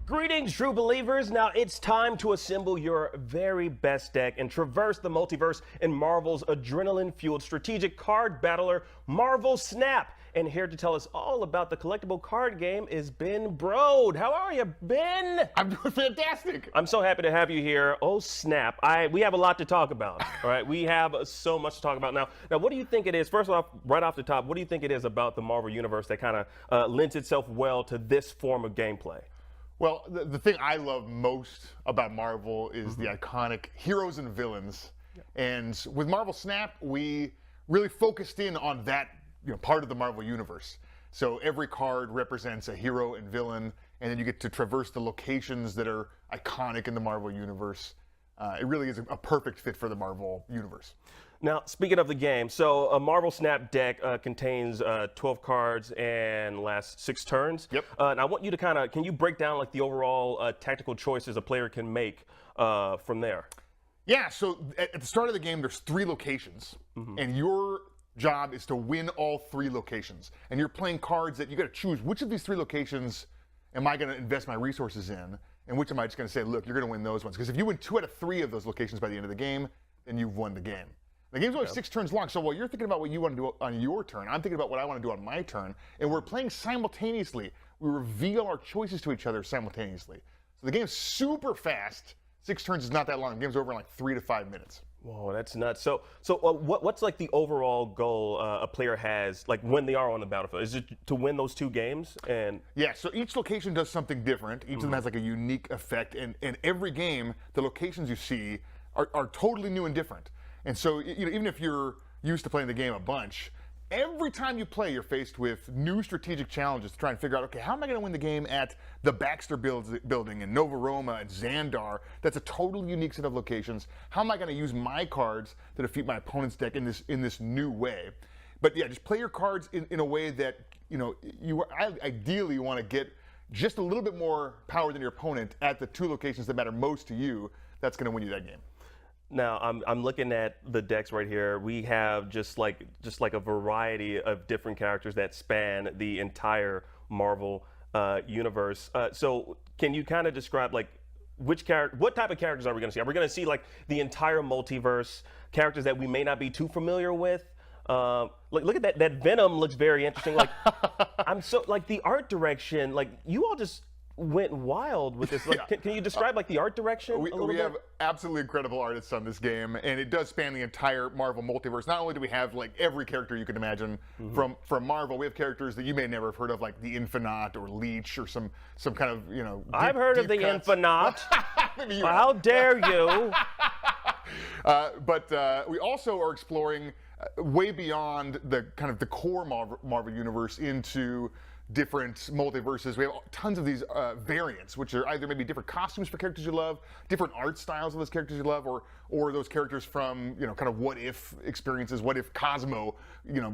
Greetings, true believers. Now it's time to assemble your very best deck and traverse the multiverse in Marvel's adrenaline-fueled strategic card battler, Marvel Snap. And here to tell us all about the collectible card game is Ben Brode. How are you, Ben? I'm doing fantastic. I'm so happy to have you here. Oh, snap. We have a lot to talk about, all right? We have so much to talk about now. Now, what do you think it is, first off, right off the top, what do you think it is about the Marvel Universe that kind of lends itself well to this form of gameplay? Well, the thing I love most about Marvel is the iconic heroes and villains. And with Marvel Snap, we really focused in on that part of the Marvel Universe. So every card represents a hero and villain, and then you get to traverse the locations that are iconic in the Marvel Universe. It really is a perfect fit for the Marvel Universe. Now, speaking of the game, so a Marvel Snap deck contains 12 cards and lasts 6 turns. Yep. And I want you to can you break down like the overall tactical choices a player can make from there? Yeah, so at the start of the game, there's 3 locations, and your job is to win all 3 locations. And you're playing cards that you got to choose which of these 3 locations am I going to invest my resources in, and which am I just going to say, look, you're going to win those ones. Because if you win 2 out of 3 of those locations by the end of the game, then you've won the game. The game's only 6 turns long, so while you're thinking about what you want to do on your turn, I'm thinking about what I want to do on my turn, and we're playing simultaneously. We reveal our choices to each other simultaneously. So the game's super fast. 6 turns is not that long. The game's over in like 3 to 5 minutes. Whoa, that's nuts. So what's like the overall goal a player has, like when they are on the battlefield? Is it to win those 2 games? And yeah, so each location does something different. Each of them has like a unique effect, and every game, the locations you see are totally new and different. And so, even if you're used to playing the game a bunch, every time you play, you're faced with new strategic challenges to try and figure out, okay, how am I going to win the game at the Baxter building in Nova Roma and Xandar? That's a totally unique set of locations. How am I going to use my cards to defeat my opponent's deck in this new way? But yeah, just play your cards in a way that, you ideally want to get just a little bit more power than your opponent at the 2 locations that matter most to you. That's going to win you that game. Now I'm looking at the decks right here. We have just like a variety of different characters that span the entire Marvel universe. So can you kind of describe like what type of characters are we going to see? Are we going to see like the entire multiverse, characters that we may not be too familiar with? Look at that Venom looks very interesting. Like I'm so like the art direction. Like you all just went wild with this. Like, can you describe like the art direction? We have absolutely incredible artists on this game, and it does span the entire Marvel multiverse. Not only do we have like every character you can imagine from Marvel, we have characters that you may never have heard of, like the Infinite or Leech or some kind of I've heard of the Infinite. How dare you? But we also are exploring way beyond the kind of the core Marvel universe into different multiverses. We have tons of these variants, which are either maybe different costumes for characters you love, different art styles of those characters you love, or those characters from kind of what if experiences. What if Cosmo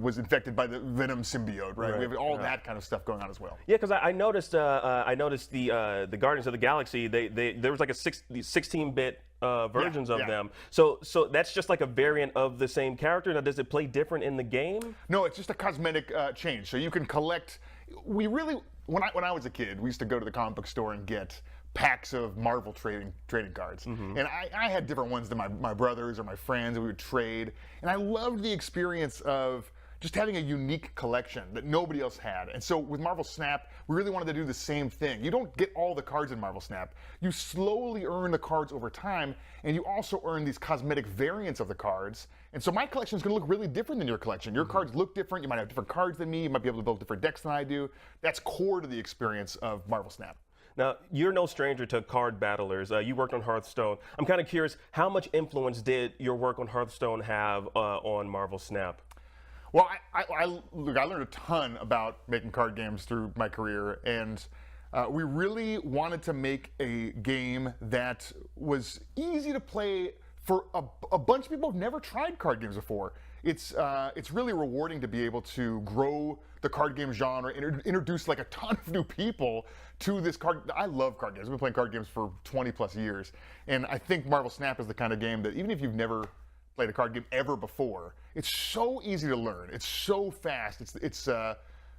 was infected by the Venom symbiote, right? We have all that kind of stuff going on as well. Yeah, because I noticed the Guardians of the Galaxy. There was like a 16-bit versions of them. So that's just like a variant of the same character. Now, does it play different in the game? No, it's just a cosmetic change. So you can collect. We really, when I was a kid, we used to go to the comic book store and get packs of Marvel trading cards. And I had different ones than my brothers or my friends, and we would trade. And I loved the experience of just having a unique collection that nobody else had. And so with Marvel Snap, we really wanted to do the same thing. You don't get all the cards in Marvel Snap. You slowly earn the cards over time, and you also earn these cosmetic variants of the cards. And so my collection is going to look really different than your collection. Your cards look different. You might have different cards than me. You might be able to build different decks than I do. That's core to the experience of Marvel Snap. Now, you're no stranger to card battlers. You worked on Hearthstone. I'm kind of curious, how much influence did your work on Hearthstone have on Marvel Snap? Well, look, I learned a ton about making card games through my career, and we really wanted to make a game that was easy to play for a bunch of people who've never tried card games before. It's really rewarding to be able to grow the card game genre and introduce like a ton of new people to this card. I love card games. I've been playing card games for 20 plus years, and I think Marvel Snap is the kind of game that even if you've never played a card game ever before, it's so easy to learn. It's so fast.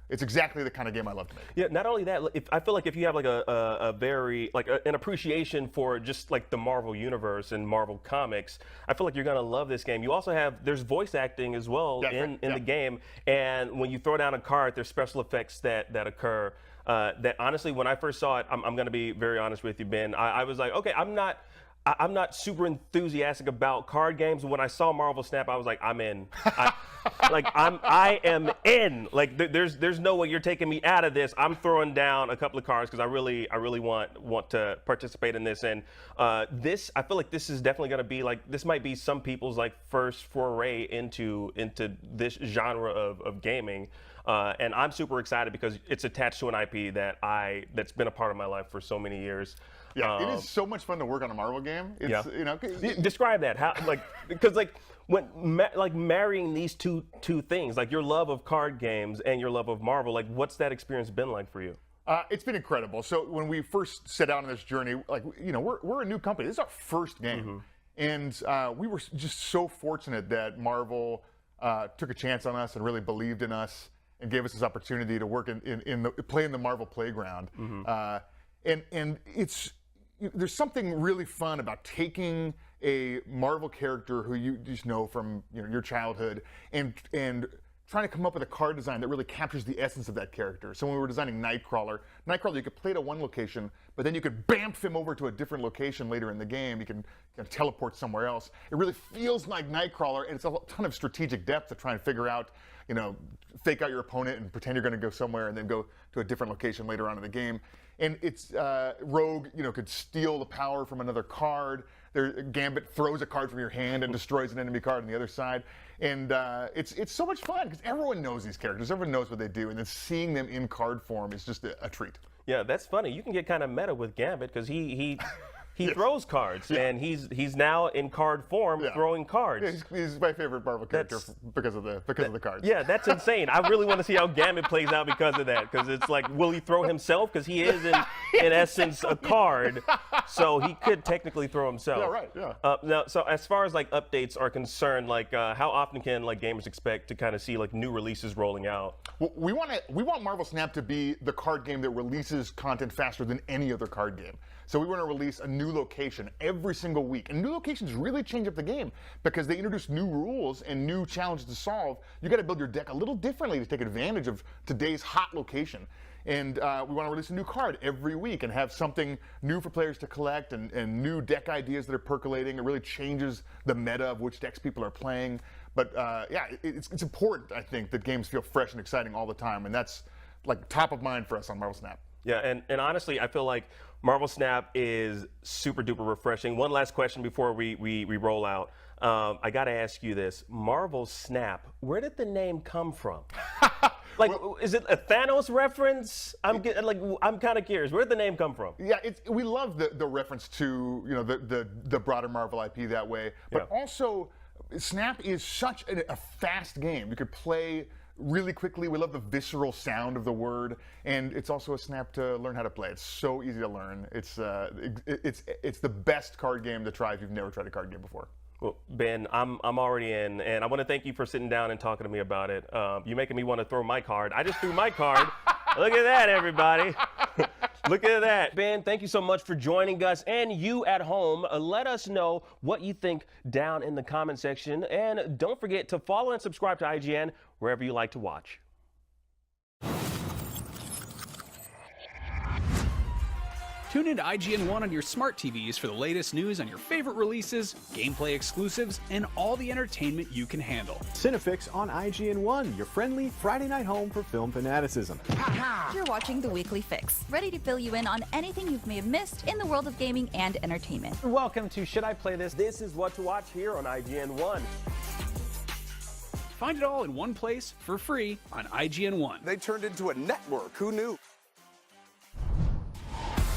It's exactly the kind of game I love to make. Yeah. Not only that, I feel like if you have like a very an appreciation for just like the Marvel universe and Marvel comics, I feel like you're gonna love this game. You also there's voice acting as well in the game, and when you throw down a card, there's special effects that occur. That honestly, when I first saw it, I'm gonna be very honest with you, Ben. I was like, okay, I'm not super enthusiastic about card games. When I saw Marvel Snap, I was like, I'm in. I am in. Like there's no way you're taking me out of this. I'm throwing down a couple of cards because I really want to participate in this. And I feel like this is definitely going to be like, this might be some people's like first foray into this genre of gaming. And I'm super excited because it's attached to an IP that's been a part of my life for so many years. Yeah, it is so much fun to work on a Marvel game. It's, Describe that. How, because when marrying these two things, like your love of card games and your love of Marvel, like what's that experience been like for you? It's been incredible. So when we first set out on this journey, we're a new company. This is our first game, and we were just so fortunate that Marvel took a chance on us and really believed in us and gave us this opportunity to work play in the Marvel playground. And there's something really fun about taking a Marvel character who you just know from your childhood and trying to come up with a card design that really captures the essence of that character. So when we were designing Nightcrawler, you could play to one location, but then you could bamf him over to a different location later in the game. You can teleport somewhere else. It really feels like Nightcrawler, and it's a ton of strategic depth to try and figure out, fake out your opponent and pretend you're going to go somewhere and then go to a different location later on in the game. And it's Rogue, could steal the power from another card. Gambit throws a card from your hand and destroys an enemy card on the other side. And it's so much fun because everyone knows these characters. Everyone knows what they do. And then seeing them in card form is just a treat. Yeah, that's funny. You can get kind of meta with Gambit because he he throws cards, and he's now in card form throwing cards. Yeah, he's my favorite Marvel character because of the cards. Yeah, that's insane. I really want to see how Gambit plays out because of that. Because it's like, will he throw himself? Because he is in essence a card, so he could technically throw himself. Yeah, right. Yeah. Now, so as far as like updates are concerned, like how often can like gamers expect to kind of see like new releases rolling out? Well, we want Marvel Snap to be the card game that releases content faster than any other card game. So we want to release a new location every single week. And new locations really change up the game because they introduce new rules and new challenges to solve. You got to build your deck a little differently to take advantage of today's hot location. And we want to release a new card every week and have something new for players to collect and new deck ideas that are percolating. It really changes the meta of which decks people are playing. But yeah, it's important, I think, that games feel fresh and exciting all the time. And that's like top of mind for us on Marvel Snap. Yeah, and honestly, I feel like Marvel Snap is super duper refreshing. One last question before we roll out. I got to ask you this. Marvel Snap, where did the name come from? Like, is it a Thanos reference? I'm kind of curious. Where did the name come from? Yeah, we love the reference to the broader Marvel IP that way, but also Snap is such a fast game. You could play really quickly. We love the visceral sound of the word, and it's also a snap to learn how to play. It's so easy to learn. It's the best card game to try if you've never tried a card game before. Well, Ben, I'm already in, and I want to thank you for sitting down and talking to me about it. You're making me want to throw my card. I just threw my card. Look at that, everybody. Look at that. Ben, thank you so much for joining us. And you at home, let us know what you think down in the comment section. And don't forget to follow and subscribe to IGN wherever you like to watch. Tune into IGN1 on your smart TVs for the latest news on your favorite releases, gameplay exclusives, and all the entertainment you can handle. Cinefix on IGN1, your friendly Friday night home for film fanaticism. You're watching The Weekly Fix, ready to fill you in on anything you may have missed in the world of gaming and entertainment. Welcome to Should I Play This? This is what to watch here on IGN1. Find it all in one place for free on IGN1. They turned into a network. Who knew?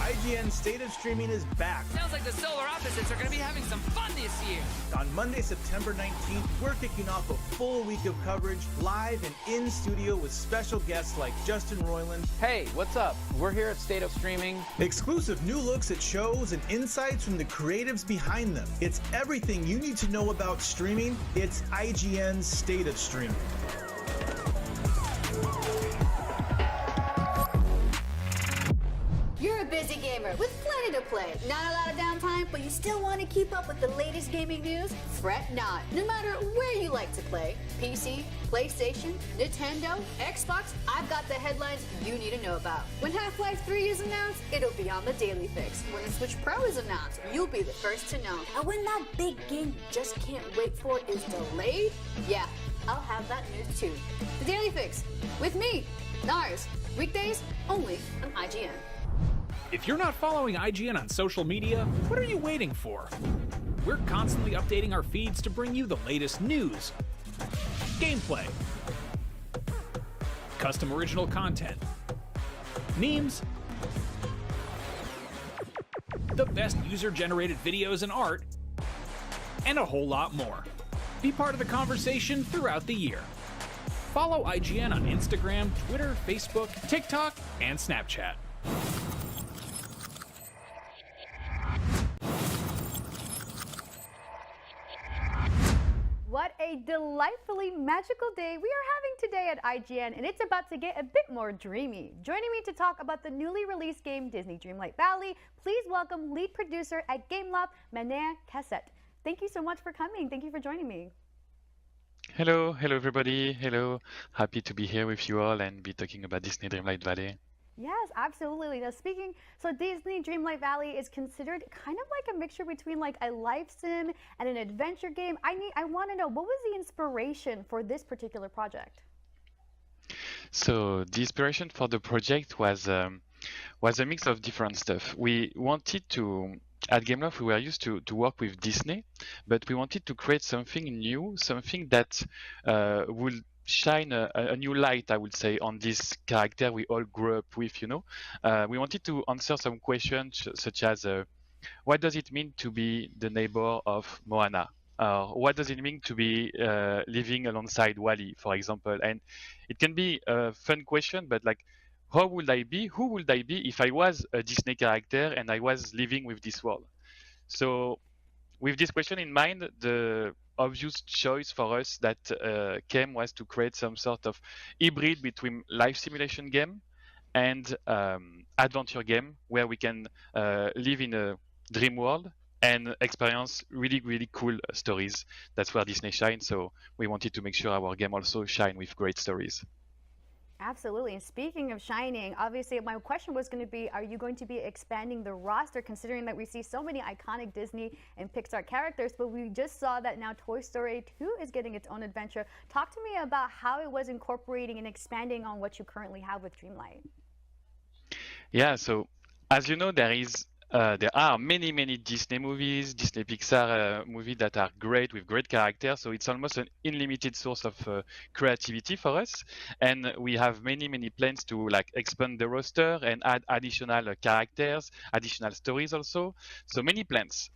IGN State of Streaming is back. Sounds like the Solar Opposites are going to be having some fun this year. On Monday, September 19th, we're kicking off a full week of coverage, live and in studio with special guests like Justin Roiland. Hey, what's up? We're here at State of Streaming. Exclusive new looks at shows and insights from the creatives behind them. It's everything you need to know about streaming. It's IGN State of Streaming. You're a busy gamer with plenty to play. Not a lot of downtime, but you still want to keep up with the latest gaming news? Fret not. No matter where you like to play, PC, PlayStation, Nintendo, Xbox, I've got the headlines you need to know about. When Half-Life 3 is announced, it'll be on the Daily Fix. When the Switch Pro is announced, you'll be the first to know. And when that big game you just can't wait for is delayed, yeah, I'll have that news too. The Daily Fix, with me, Nars, weekdays only on IGN. If you're not following IGN on social media, what are you waiting for? We're constantly updating our feeds to bring you the latest news, gameplay, custom original content, memes, the best user-generated videos and art, and a whole lot more. Be part of the conversation throughout the year. Follow IGN on Instagram, Twitter, Facebook, TikTok, and Snapchat. What a delightfully magical day we are having today at IGN, and it's about to get a bit more dreamy. Joining me to talk about the newly released game Disney Dreamlight Valley, please welcome lead producer at Gameloft, Maner Cassette. Thank you so much for coming. Thank you for joining me. Hello everybody. Hello. Happy to be here with you all and be talking about Disney Dreamlight Valley. Yes, absolutely. Now so Disney Dreamlight Valley is considered kind of like a mixture between like a life sim and an adventure game. I want to know, what was the inspiration for this particular project? So the inspiration for the project was a mix of different stuff. We wanted to, at Gameloft, we were used to work with Disney, but we wanted to create something new, something that will shine a new light, I would say, on this character we all grew up with, you know. We wanted to answer some questions such as what does it mean to be the neighbor of Moana? What does it mean to be living alongside Wally, for example? And it can be a fun question, but like, how would I be? Who would I be if I was a Disney character and I was living with this world? So, with this question in mind, the obvious choice for us that came was to create some sort of hybrid between life simulation game and adventure game where we can live in a dream world and experience really, really cool stories. That's where Disney shines. So we wanted to make sure our game also shine with great stories. Absolutely. And speaking of shining, obviously my question was going to be, are you going to be expanding the roster, considering that we see so many iconic Disney and Pixar characters, but we just saw that now Toy Story 2 is getting its own adventure. Talk to me about how it was incorporating and expanding on what you currently have with Dreamlight. Yeah, so as you know, there are many Disney movies, Disney Pixar movies that are great with great characters. So it's almost an unlimited source of creativity for us, and we have many plans to like expand the roster and add additional characters, additional stories also. So many plans.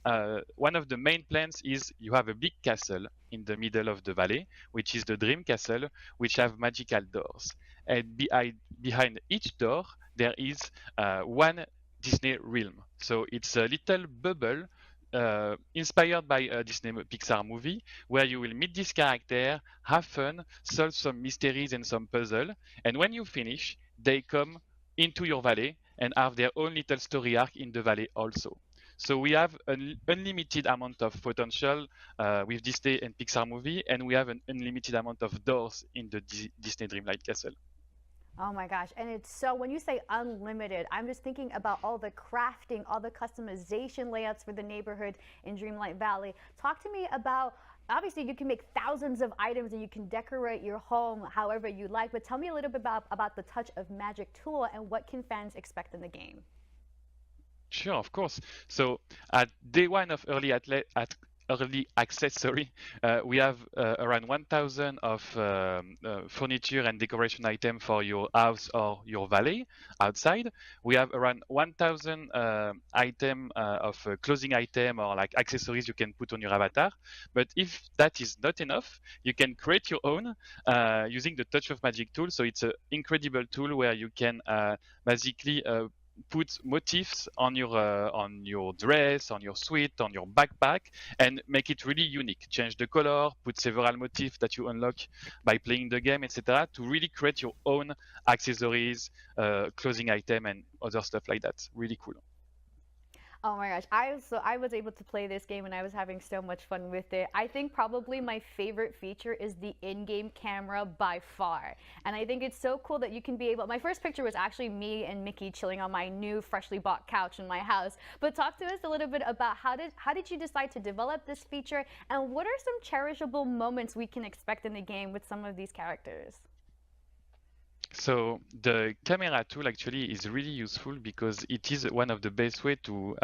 One of the main plans is you have a big castle in the middle of the valley, which is the Dream Castle, which have magical doors, and behind each door there is one Disney realm. So it's a little bubble inspired by a Disney Pixar movie where you will meet this character, have fun, solve some mysteries and some puzzle. And when you finish, they come into your valley and have their own little story arc in the valley also. So we have an unlimited amount of potential with Disney and Pixar movie, and we have an unlimited amount of doors in the Disney Dreamlight Castle. Oh my gosh. And it's so, when you say unlimited, I'm just thinking about all the crafting, all the customization layouts for the neighborhood in Dreamlight Valley. Talk to me about, obviously you can make thousands of items and you can decorate your home however you like, but tell me a little bit about the touch of magic tool and what can fans expect in the game? Sure, of course. So at day one of early access, we have around 1,000 of furniture and decoration items for your house or your valley outside. We have around 1,000 items of clothing item or like accessories you can put on your avatar. But if that is not enough, you can create your own using the Touch of Magic tool. So it's an incredible tool where you can basically put motifs on your dress, on your suit, on your backpack, and make it really unique. Change the color, put several motifs that you unlock by playing the game, etc., to really create your own accessories, clothing item, and other stuff like that. Really cool. Oh my gosh, I was able to play this game and I was having so much fun with it. I think probably my favorite feature is the in-game camera by far. And I think it's so cool that you can be able, my first picture was actually me and Mickey chilling on my new freshly bought couch in my house. But talk to us a little bit about how did you decide to develop this feature, and what are some cherishable moments we can expect in the game with some of these characters? So the camera tool actually is really useful because it is one of the best way to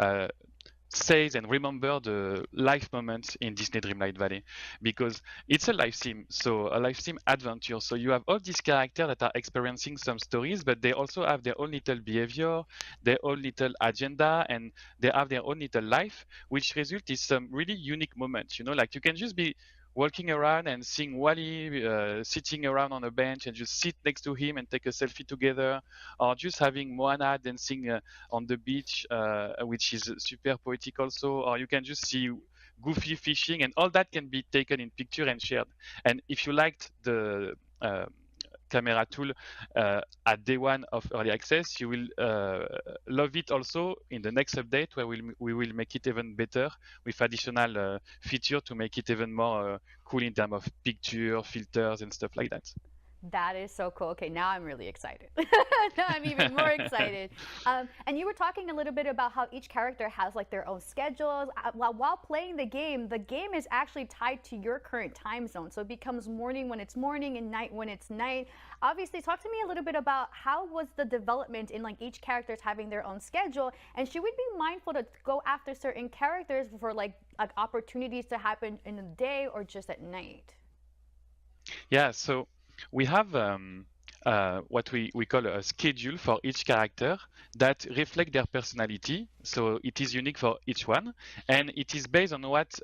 seize and remember the life moments in Disney Dreamlight Valley, because it's a live sim, so a live sim adventure. So you have all these characters that are experiencing some stories, but they also have their own little behavior, their own little agenda, and they have their own little life, which result in some really unique moments. You know, like you can just be walking around and seeing Wally sitting around on a bench and just sit next to him and take a selfie together, or just having Moana dancing on the beach, which is super poetic also, or you can just see Goofy fishing, and all that can be taken in picture and shared. And if you liked the camera tool at day one of early access, you will love it also in the next update, where we will make it even better with additional feature to make it even more cool in terms of picture, filters, and stuff like that. That is so cool. Okay, now I'm really excited. Now I'm even more excited. And you were talking a little bit about how each character has like their own schedules. While playing the game is actually tied to your current time zone. So it becomes morning when it's morning and night when it's night. Obviously, talk to me a little bit about how was the development in like each character's having their own schedule, and should we be mindful to go after certain characters for like opportunities to happen in the day or just at night? Yeah, so we have what we call a schedule for each character that reflect their personality. So it is unique for each one, and it is based on what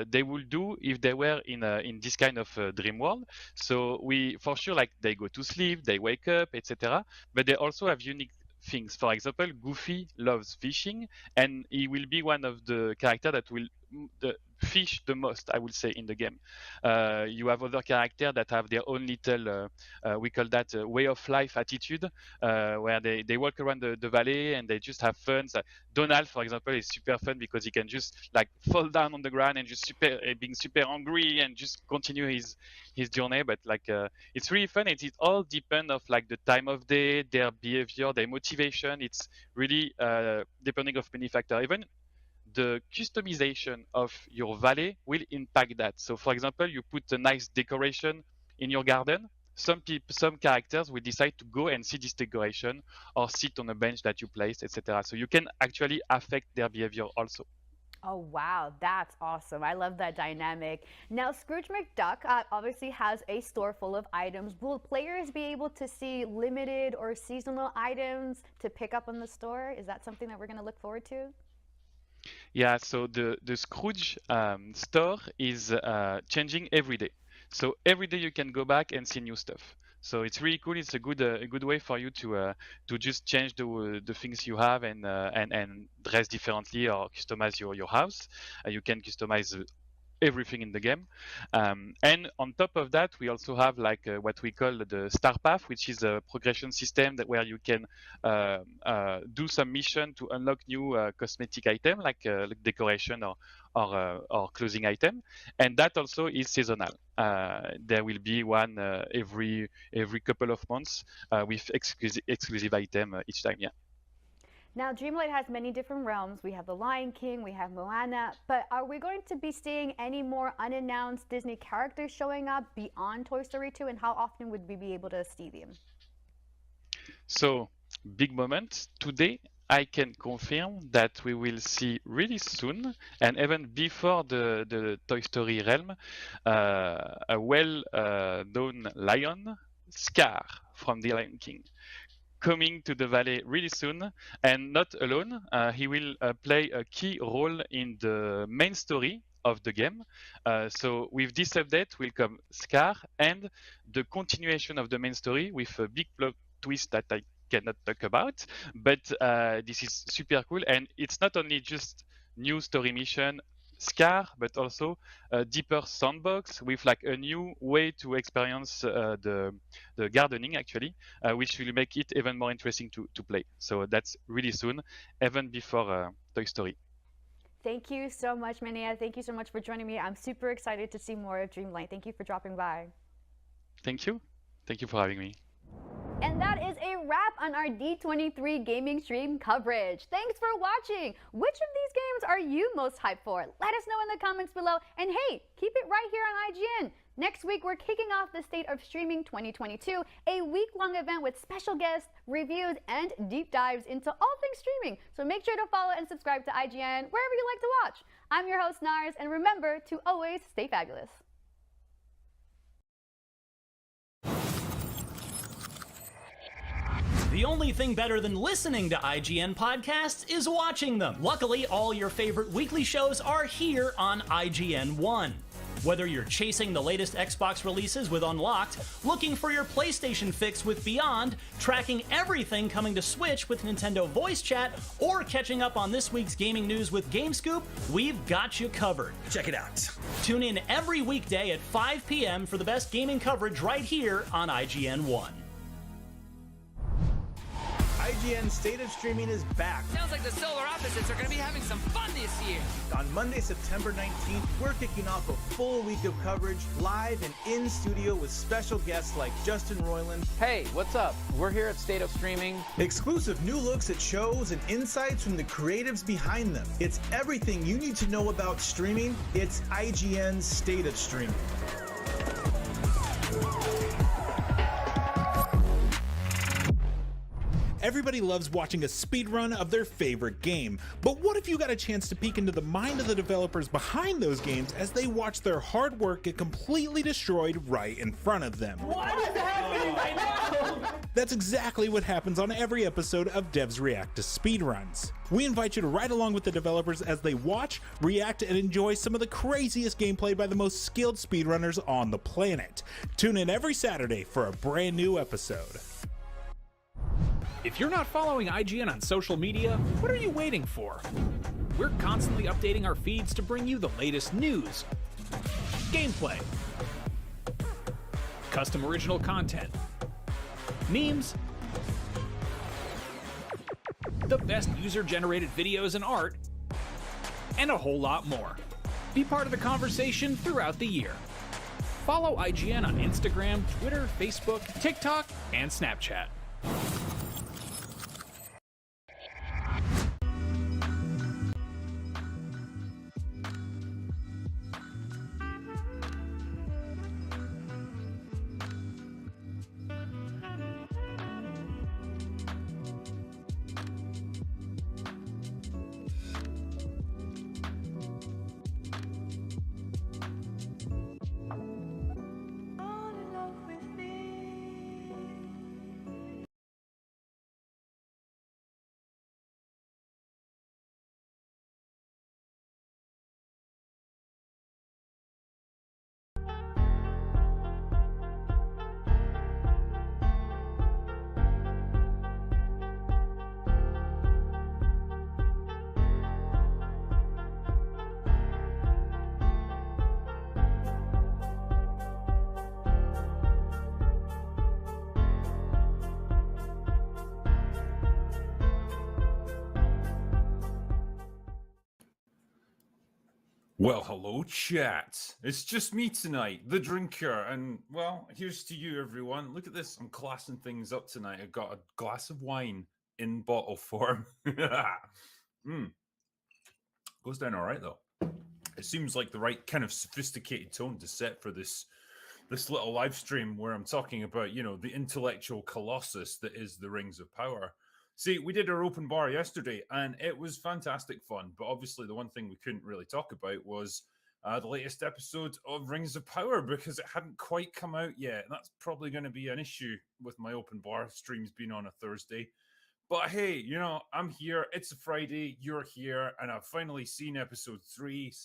they will do if they were in this kind of dream world. So we, for sure, like they go to sleep, they wake up, etc. But they also have unique things. For example, Goofy loves fishing, and he will be one of the characters that will fish the most, I would say, in the game. You have other characters that have their own little, we call that way of life attitude, where they walk around the valley and they just have fun. So Donald, for example, is super fun because he can just like fall down on the ground and just being super angry and just continue his journey. But like it's really fun. It all depends of like the time of day, their behavior, their motivation. It's really depending of many factors. Even the customization of your valley will impact that. So for example, you put a nice decoration in your garden. Some characters will decide to go and see this decoration or sit on a bench that you placed, etc. So you can actually affect their behavior also. Oh, wow. That's awesome. I love that dynamic. Now, Scrooge McDuck obviously has a store full of items. Will players be able to see limited or seasonal items to pick up on the store? Is that something that we're going to look forward to? Yeah, so the Scrooge store is changing every day. So every day you can go back and see new stuff. So it's really cool. It's a good way for you to just change the things you have and dress differently or customize your house. You can customize everything in the game, and on top of that, we also have like what we call the Star Path, which is a progression system that where you can do some mission to unlock new cosmetic item like decoration or clothing item, and that also is seasonal. There will be one every couple of months with exclusive item each time. Yeah. Now, Dreamlight has many different realms. We have the Lion King, we have Moana, but are we going to be seeing any more unannounced Disney characters showing up beyond Toy Story 2, and how often would we be able to see them? So, big moment. Today, I can confirm that we will see really soon, and even before the Toy Story realm, a well-known lion, Scar from the Lion King, coming to the valley really soon, and not alone. He will play a key role in the main story of the game. So with this update will come Scar and the continuation of the main story with a big plot twist that I cannot talk about, but this is super cool, and it's not only just new story mission, Scar, but also a deeper sandbox with like a new way to experience the gardening actually, which will make it even more interesting to play. So that's really soon, even before Toy Story. Thank you so much, Mania. Thank you so much for joining me. I'm super excited to see more of Dreamlight. Thank you for dropping by. Thank you. Thank you for having me. And that is a wrap on our D23 gaming stream coverage. Thanks for watching. Which of these games are you most hyped for? Let us know in the comments below. And hey, keep it right here on IGN. Next week, we're kicking off the State of Streaming 2022, a week-long event with special guests, reviews, and deep dives into all things streaming. So make sure to follow and subscribe to IGN wherever you like to watch. I'm your host, Nars, and remember to always stay fabulous. The only thing better than listening to IGN podcasts is watching them. Luckily, all your favorite weekly shows are here on IGN 1. Whether you're chasing the latest Xbox releases with Unlocked, looking for your PlayStation fix with Beyond, tracking everything coming to Switch with Nintendo Voice Chat, or catching up on this week's gaming news with GameScoop, we've got you covered. Check it out. Tune in every weekday at 5 p.m. for the best gaming coverage right here on IGN 1. IGN State of Streaming is back. Sounds like the Solar Opposites are going to be having some fun this year. On Monday, September 19th, we're kicking off a full week of coverage live and in studio with special guests like Justin Roiland. Hey, what's up? We're here at State of Streaming. Exclusive new looks at shows and insights from the creatives behind them. It's everything you need to know about streaming. It's IGN State of Streaming. Everybody loves watching a speedrun of their favorite game, but what if you got a chance to peek into the mind of the developers behind those games as they watch their hard work get completely destroyed right in front of them? What is happening right now? That's exactly what happens on every episode of Devs React to Speedruns. We invite you to ride along with the developers as they watch, react, and enjoy some of the craziest gameplay by the most skilled speedrunners on the planet. Tune in every Saturday for a brand new episode. If you're not following IGN on social media, what are you waiting for? We're constantly updating our feeds to bring you the latest news, gameplay, custom original content, memes, the best user-generated videos and art, and a whole lot more. Be part of the conversation throughout the year. Follow IGN on Instagram, Twitter, Facebook, TikTok, and Snapchat. Well, hello, chat. It's just me tonight, the drinker, and, well, here's to you, everyone. Look at this. I'm classing things up tonight. I've got a glass of wine in bottle form. Goes down all right, though. It seems like the right kind of sophisticated tone to set for this little live stream where I'm talking about, the intellectual colossus that is the Rings of Power. See, we did our open bar yesterday, and it was fantastic fun. But obviously, the one thing we couldn't really talk about was the latest episode of Rings of Power because it hadn't quite come out yet. And that's probably going to be an issue with my open bar streams being on a Thursday. But hey, I'm here. It's a Friday. You're here. And I've finally seen episode 3. So